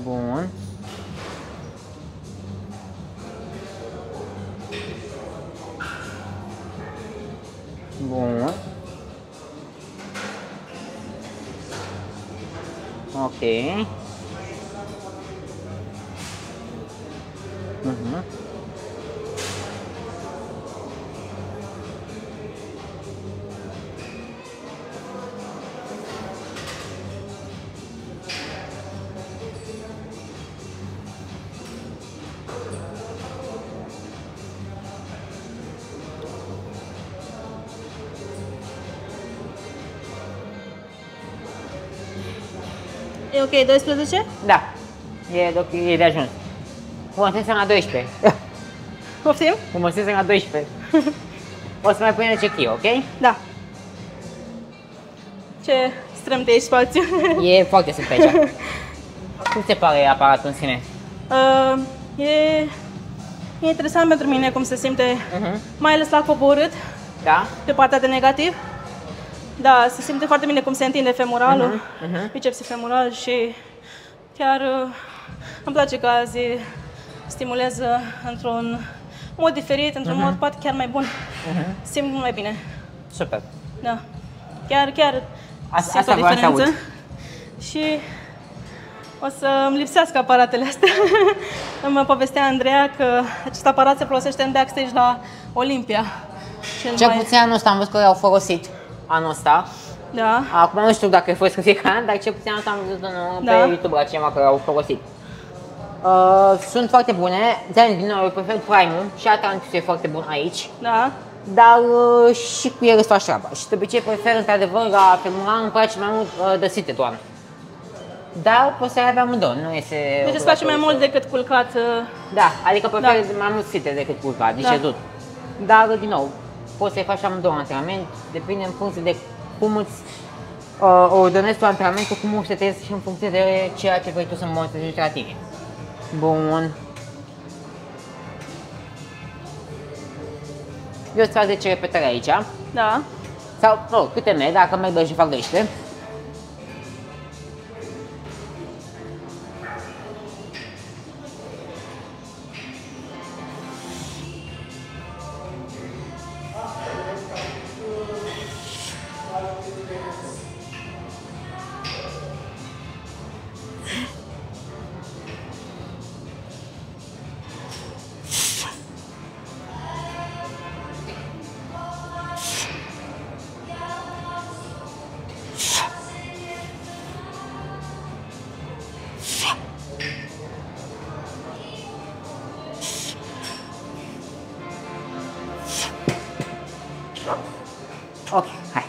Bun. Bun. Ok. E ok, 12? Da. E de ajuns. Bun, trebuie să la 12. Poftim? Frumusețe la 12. O să mai punem 10 kg, ok? Da. Ce strâmte ești spațiu. E foarte simplu aici. Cum ți se pare aparatul în sine? E interesant pentru mine cum se simte, mai ales la coborât, Da? pe partea de negativ. Da, se simte foarte bine cum se întinde femoralul, bicepsul femoral și chiar îmi place că azi stimulează într-un mod diferit, într-un mod poate chiar mai bun. Simt mult mai bine. Super. Da. Chiar simt o vreau să diferență. aud. Și o să îmi lipsească aparatele astea. Îmi povestea Andreea că acest aparat se folosește în backstage la Olimpia. Cel puțin anul ăsta am văzut că l-au folosit anul ăsta. Da. Acum nu știu dacă e fost fiecare an, dar cel puțin anul ăsta am văzut pe YouTube la cineva că l-au folosit. Sunt foarte bune, din nou eu prefer Prime-ul și Atlantis e foarte bun aici. Da. Dar și cu el îți faci treaba. Și de obicei prefer într-adevăr la femoral, îmi place mai mult The Seated One. Dar poți să le avea amândouă, nu este... Deci îți face mai mult decât culcat. Da, adică prefer mai mult seated decât culcat, deci șezut. Dar, din nou, poți să-i faci amândouă antrenament, depinde în funcție de cum îți ordonezi tu antrenamentul, cum îți setezi și în funcție de ceea ce vrei tu să monitorizezi la tine. Bun. Eu îți fac 10 repetări aici. Da. Sau, câte merg, dacă merg 2 și fac 12. Ok, hai.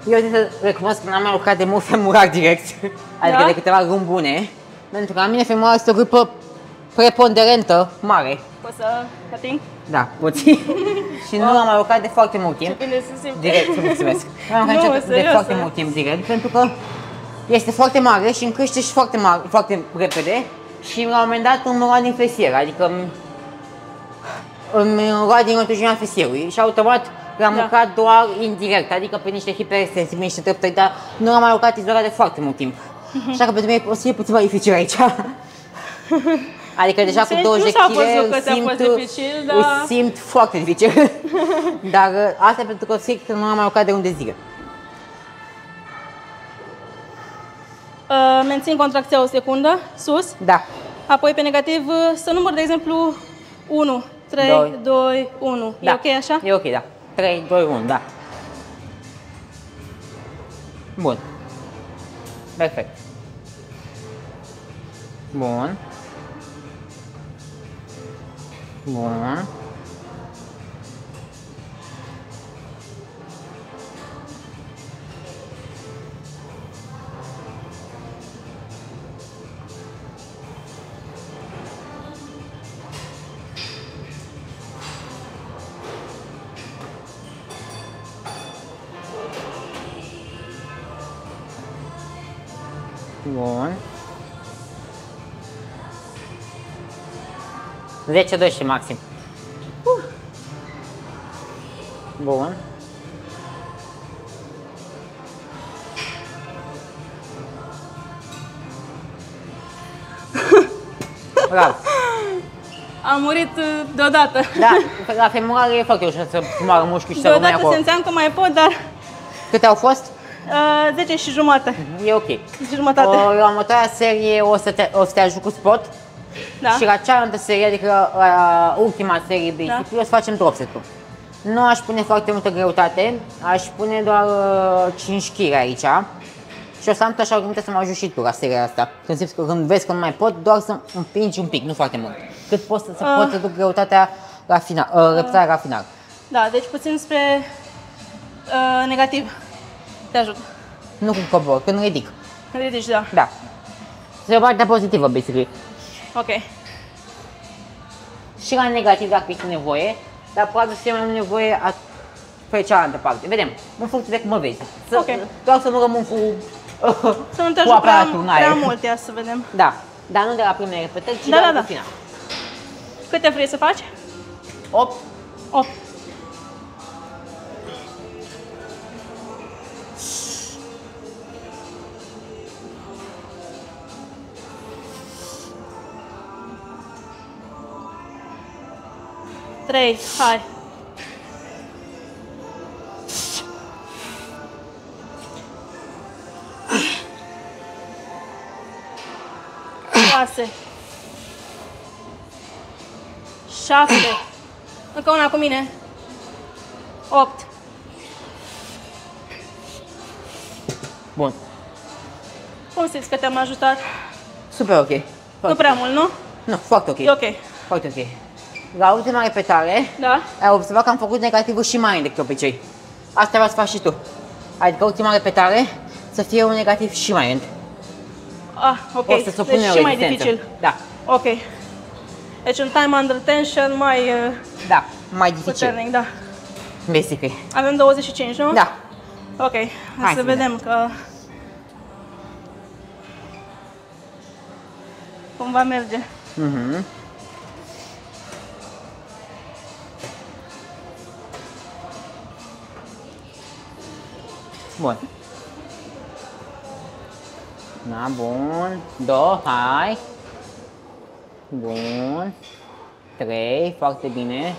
Eu zic să recunosc că n-am mai lucrat de mult femurar direct, adică de câteva luni bune, pentru că la mine femurar este o grupă preponderentă, mare. Poți să ating? Da, puțin. Și nu am mai lucrat de foarte mult timp. Ce bine se simte. Direct, mulțumesc. Nu am lucrat de foarte mult timp direct, pentru că este foarte mare și îmi crește și foarte repede și la un moment dat îmi lua din fesier, adică îmi lua din rotunjimea fesierului și automat l-am lucrat doar indirect, adică pe niște hiperextensivi, niște treptări, dar nu am mai lucrat izolat de foarte mult timp. Așa că pentru mine o să fie puțin mai dificil aici. Adică deja cu 20 de kg îl simt foarte dificil. Dar asta e pentru că strict nu am mai lucrat de luni de zile. Mențin contracția o secundă, sus. Da. Apoi pe negativ să număr, de exemplu, 1, 3, 2, 1. Da. E ok așa? E ok, da. 3, 2, 1, da. Bun. Perfect. Bun. Bun. Bun. 10-12 maxim. Bun. Bravo. Am murit deodată. Da, la femoral e foarte ușor să moară mușchiul și să rămâne acolo. Deodată simțeam că mai pot, dar... Câte au fost? 10 și jumătate. E ok. 10 și jumătate. La următoarea serie o să te ajut cu spot. Da. Și la cealaltă serie, adică la ultima serie basic, o să facem drop set-ul. Nu aș pune foarte multă greutate, aș pune doar 5 kg aici. Și o să am tot așa gândit să mă ajut și tu la seria asta. Când vezi că nu mai pot, doar să împingi un pic, nu foarte mult. Cât poți să duc greutatea la final, repetarea la final. Da, deci puțin spre negativ. Te ajut. Nu cum cobor, când ridic. Când ridici, da. Da. Este o parte pozitivă, basically. Ok. și la negativ dacă este nevoie, dar probabil să fie mai mult nevoie pe cealaltă parte. Vedem, în funcție de cum mă vezi. Doar să nu rămân cu să nu te ajut prea mult, ia să vedem. Da, dar nu de la primele repetări, ci de la final. Câte vrei să faci? 8. 8. Trei, hai. 6, 7, încă una cu mine, 8. Bun. Cum simți că te-am ajutat? Super ok. Nu prea mult, nu? Nu, foarte ok. E ok. Foarte ok. La ultima repetare, ai observat că am făcut negativul și mai decât obicei. Asta vreau să faci și tu. Adică ultima repetare să fie un negativ și mai lent. Ah, ok. O să deci și mai dificil. Da. Ok. Deci un time under tension mai... Da, mai dificil. Puternic, da. Basically. Avem 25, nu? Da. Ok. Hai să vedem că... cum va merge. Bun. Da, bun. 2, hai. Bun. 3, foarte bine.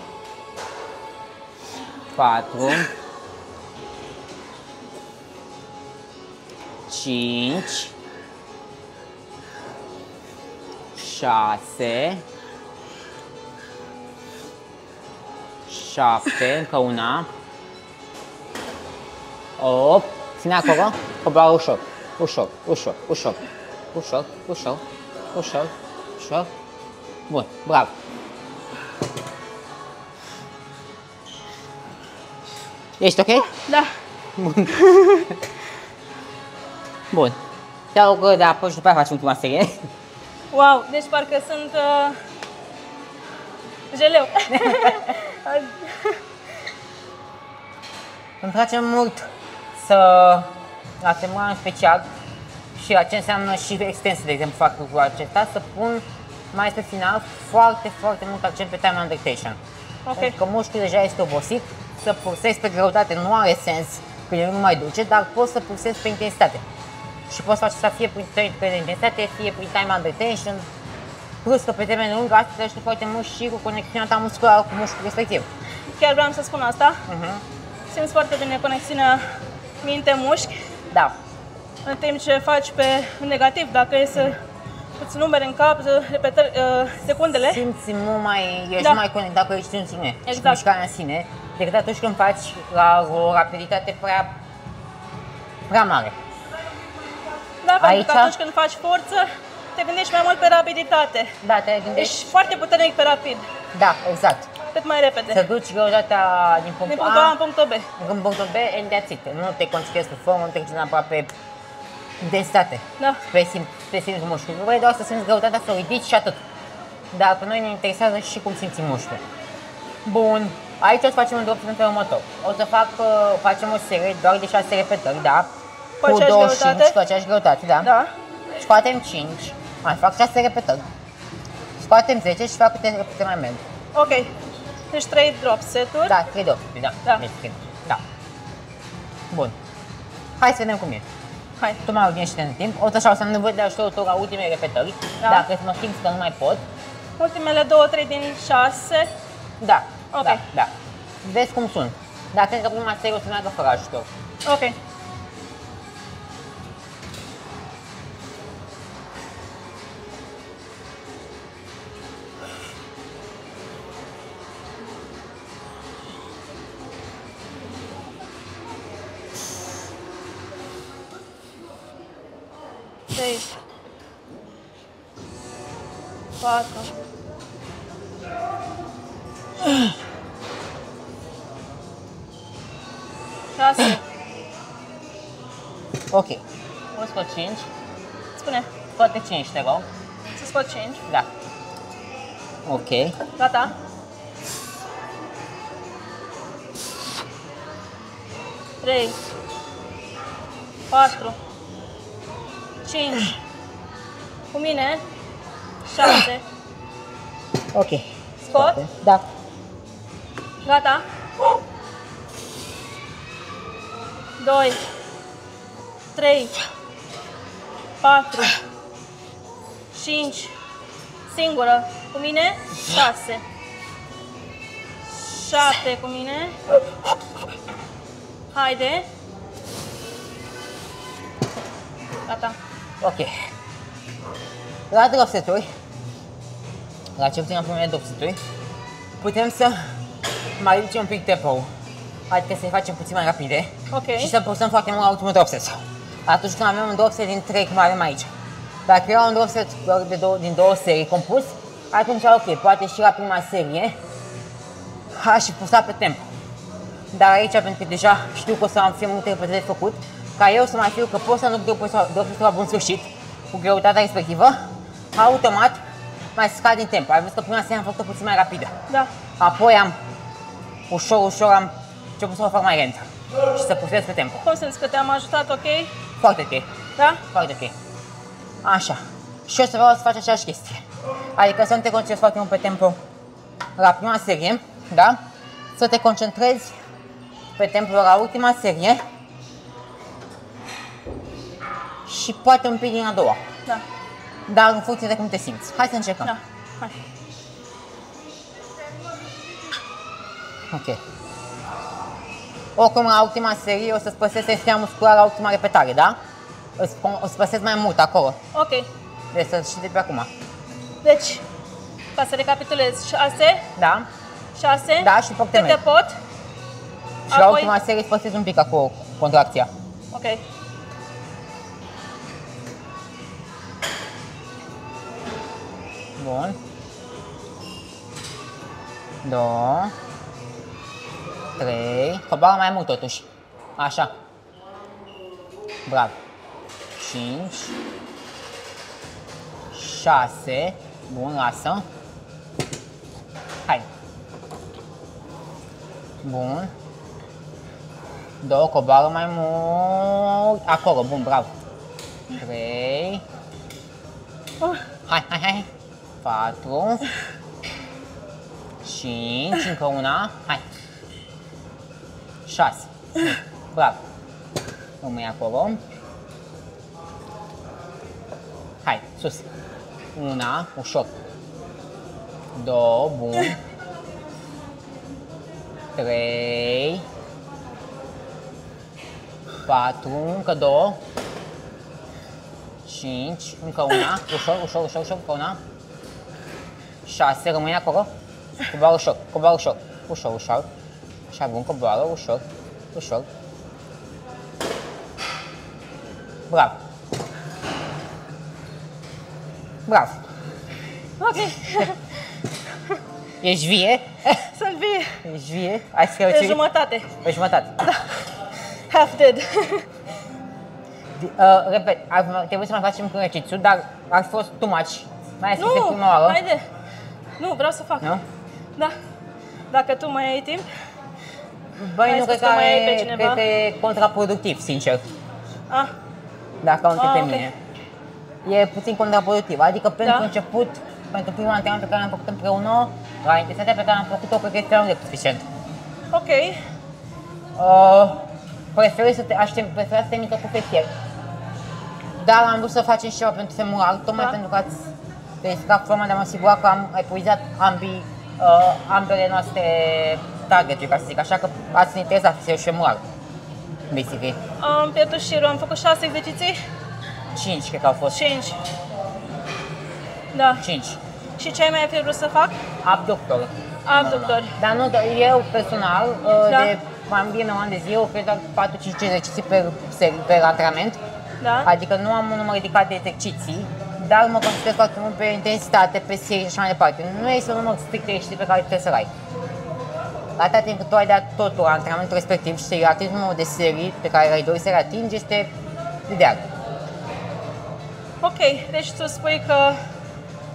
4. 5. 6. 7, încă una. 8. Ține acolo. Cobra ușor. Ușor, ușor, ușor. Ușor, ușor, ușor, ușor. Bun, bravo. Ești ok? Da. Bun. Bun. Te iau o gură de apă și după aia faci ultima serie. Wow, deci parcă sunt jeleu. Îmi place mult să la temura în special și la ce înseamnă și extensie, de exemplu, fac lucrul acesta, să pun mai spre final foarte, foarte mult accent pe time under tension. Okay. Pentru că mușchiul deja este obosit, să pulsezi pe greutate nu are sens, că el nu mai duce, dar poți să pulsezi pe intensitate. Și poți face asta fie prin training de intensitate, fie prin time under tension, plus că pe termen lung asta te ajută foarte mult și cu conexiunea ta musculară cu mușchiul respectiv. Chiar vreau să spun asta. Simți foarte bine conexiunea minte-mușchi. Da. În timp ce faci pe negativ, dacă e să îți numeri în cap, repetări, secundele. Simți mult mai, ești mai conectat cu ești în sine și cu mișcarea în sine, decât atunci când faci la o rapiditate prea mare. Da, pentru că atunci când faci forță, te gândești mai mult pe rapiditate. Da, te gândești. Ești foarte puternic pe rapid. Da, exact. Cât mai repede. Să duci greutatea din punctul A în punctul B. În punctul B, and that's it. Nu te concentrezi pe formă, nu te concentrezi neapărat pe intensitate. Da. Pe simți mușchiul. Vrei doar să simți greutatea, să o ridici și atât. Dar pe noi ne interesează și cum simți mușchiul. Bun. Aici o să facem un drop în felul următor. O să facem o serie doar de 6 repetări, da? Cu 25, cu aceeași greutate, da? Da. Scoatem 5, mai fac 6 repetări. Scoatem 10 și fac câte repetări mai merg. Ok. Deci 3 drop set-uri. Da, 3 drop, da. Da. Bun. Hai să vedem cum e. Hai. Tu mai odihnește în timp. O să am nevoie de ajutorul tău la ultimele repetări. Da. Dacă mă simți că nu mai pot. Ultimele 2-3 din 6. Da. Ok. Da. Vezi cum sunt. Dar cred că prima serie o să meargă fără ajutor. Ok. Trei, 4, 6. Ok. O scot 5. Spune. Scoate 5, te rog. Să scot 5? Da. Ok. Gata? Trei, 4, 5, cu mine, 6, Ok. scot, Da. gata, 2, 3, 4, 5, singură, cu mine, 6, 7 cu mine, haide, gata. Ok. La drop seturi, la cel puțin la primele drop seturi, putem să mai ridice un pic tempo, adică să-i facem puțin mai rapide și să pulsăm foarte mult la ultimul drop set. Atunci când avem un drop set din 3, cum avem aici. Dacă era un drop set din 2 serii compus, atunci ok, poate și la prima serie aș pulsa pe tempo. Dar aici, pentru că deja știu că o să am fie multe repede de făcut, ca eu să mai fiu că pot să nu drop setul la bun sfârșit, cu greutatea respectivă, automat mai scad din timp. Ai văzut că prima serie am făcut-o puțin mai rapidă. Da. Apoi am ușor am început să o fac mai lentă și să pulsez pe tempo. Cum simți că te-am ajutat, ok? Foarte ok. Da? Foarte ok. Așa. Și eu să vreau să faci aceeași chestie. Adică să nu te concentrezi foarte mult pe tempo la prima serie, da? Să te concentrezi pe tempo la ultima serie și poate un pic din a doua. Da. Dar în funcție de cum te simți. Hai să încercăm. Da. Hai. Ok. Oricum, la ultima serie o să-ți păstrezi tensiunea musculară la ultima repetare, da? O să păstrezi mai mult acolo. Ok. Deci să știi de pe acum. Deci, ca să recapitulez, 6, Da? 6, Da, și după câte pot. Și la ultima serie îți păstrezi un pic acolo contracția. Ok. Bun. 2, 3, coboară mai mult totuși. Așa. Bravo. 5, 6, bun, lasă. Hai. Bun. 2, coboară mai mult. Acolo, bun, bravo. 3. Hai. 4. 5, încă una. Hai. 6. Bravo. Rămâi acolo. Hai, sus. Una, ușor. 2, bun. 3. 4, încă 2. 5, încă una. Ușor, încă una. 6, rămâi acolo. Coboară ușor. Ușor. Așa, bun, coboară, ușor. Bravo. Ok. Ești vie? Sunt vie. Ești vie? Ai să Pe jumătate. Pe jumătate. Da. Half dead. Repet, trebuie să mai facem un exercițiu, dar ar fi fost too much. Mai ales de prima oară. Haide. Nu, vreau să fac. Nu? Da. Dacă tu mai ai timp. Băi, nu cred că e contraproductiv, sincer. Dacă o pe mine. E puțin contraproductiv, adică pentru început, pentru prima antrenament pe care am făcut împreună, la intensitatea pe care am făcut-o, cred că este un suficient. Ok. Prefer să termin cu fetier. Dar am vrut să facem și ceva pentru femural, tocmai pentru că ați verificat forma de a mă asigura că am epuizat ambele noastre targeturi, ca să zic așa, că ați interesat și femural. Basically. Am pierdut șirul, am făcut 6 exerciții? 5, cred că au fost. 5. Da. 5. Și ce mai ai vrut să fac? Abductor. Abductor. Dar nu, eu personal, de mai bine 9 ani de zi, ofer doar 4-5 exerciții pe antrenament. Da. Adică nu am un număr ridicat de exerciții, dar mă concentrez foarte mult pe intensitate, pe serie și așa mai departe. Nu este un număr strict de exerciții pe care trebuie să-l ai. Atâta timp cât tu ai dat totul la antrenamentul respectiv și să-i atingi numărul de serii pe care ai dori să le atingi, este ideal. Ok, deci tu spui că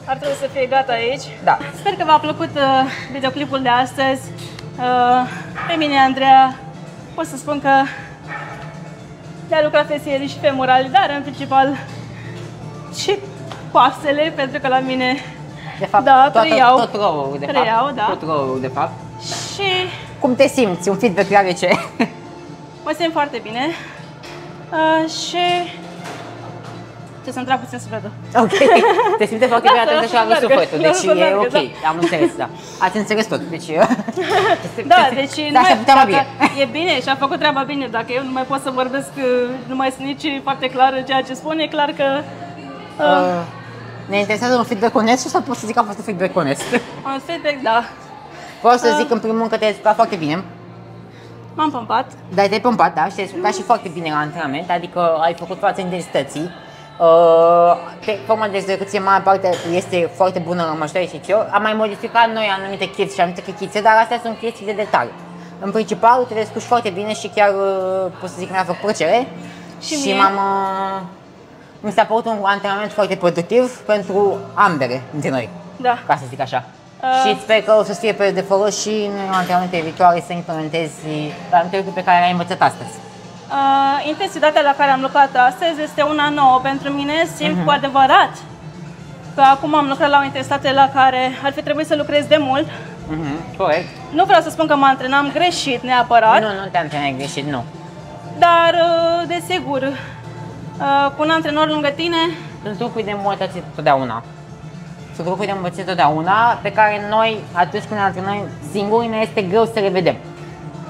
ar trebui să fie gata aici. Da. Sper că v-a plăcut videoclipul de astăzi. Pe mine, Andreea, pot să spun că de-a lucrat fesierii și femurali, dar în principal și coasele, pentru că la mine de fapt, da, tot row-ul, de fapt. Da. Tot row-ul, de fapt. Și cum te simți? Un feedback la ce? mă simt foarte bine. Și trebuie să-mi trag puțin sufletul. Ok, te simte foarte bine atunci și la sufletul, deci e ok, am înțeles, da. Ați înțeles tot, deci... Da, deci e bine și a făcut treaba bine, dacă eu nu mai pot să vorbesc, nu mai sunt nici foarte clară ceea ce spun, e clar că... Ne interesează un feedback onest sau pot să zic că a fost un feedback onest? Un feedback, da. Vreau să zic în primul rând că te-ai descurcat foarte bine. M-am pompat. Da, te-ai pompat, da, și te-ai descurcat și foarte bine la antrenament, adică ai făcut față intensității. Forma de execuție în mare parte este foarte bună la majoritatea exercițiilor. Am mai modificat noi anumite chestii și anumite chechițe, dar astea sunt chestii de detaliu. În principal, te descurci foarte bine și chiar pot să zic că mi-a făcut plăcere. Și mi s-a părut un antrenament foarte productiv pentru ambele dintre noi, da. Ca să zic așa. Și sper că o să fie de folos și în antrenamente viitoare să implementezi anumite lucruri pe care le-ai învățat astăzi. Intensitatea la care am lucrat astăzi este una nouă pentru mine, simt cu adevărat că acum am lucrat la o intensitate la care ar fi trebuit să lucrez de mult. Corect. Nu vreau să spun că mă antrenam greșit neapărat. Nu te antrenai greșit, nu. Dar, desigur, cu un antrenor lângă tine... Sunt lucruri de îmbunătățit totdeauna. Sunt lucruri de îmbunătățit totdeauna pe care noi, atunci când ne antrenăm singuri, ne este greu să le vedem.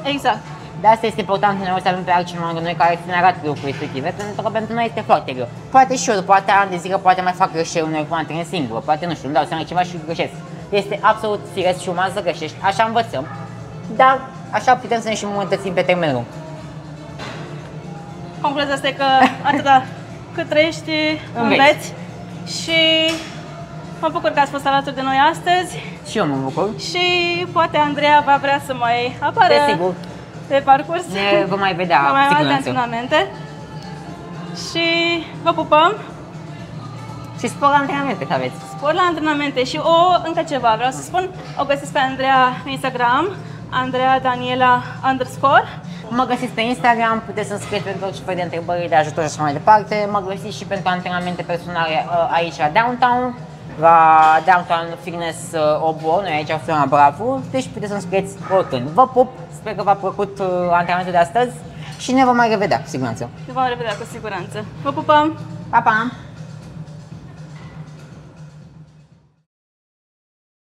Exact. De asta este important uneori să avem pe altcineva lângă noi care să ne arate lucruri respective, pentru că pentru noi este foarte greu. Poate și eu, poate ani de zile, poate mai fac greșeli uneori cu antrenez singur, poate nu știu, îmi dau seama ceva și greșesc. Este absolut firesc și uman să greșești, așa învățăm, dar așa putem să ne și îmbunătățim pe termen lung. Concluzia este că atâta cât trăiești, înveți și mă bucur că ați fost alături de noi astăzi. Și eu mă bucur. Și poate Andreea va vrea să mai apară pe parcurs. Ne vom mai vedea, mai alte antrenamente. Și vă pupăm. Și spor la antrenamente că aveți. Spor la antrenamente și încă ceva, vreau să spun, o găsiți pe Andreea pe Instagram, AndreaDaniela_. Mă găsiți pe Instagram, puteți să-mi scrieți pentru orice fel de întrebări de ajutor și așa mai departe. Mă găsiți și pentru antrenamente personale aici la Downtown, la Downtown Fitness Obor, noi aici aflăm la Bravo, deci puteți să-mi scrieți oricând. Vă pup, sper că v-a plăcut antrenamentul de astăzi și ne vom mai revedea, cu siguranță. Ne vom revedea cu siguranță. Vă pupăm! Pa, pa!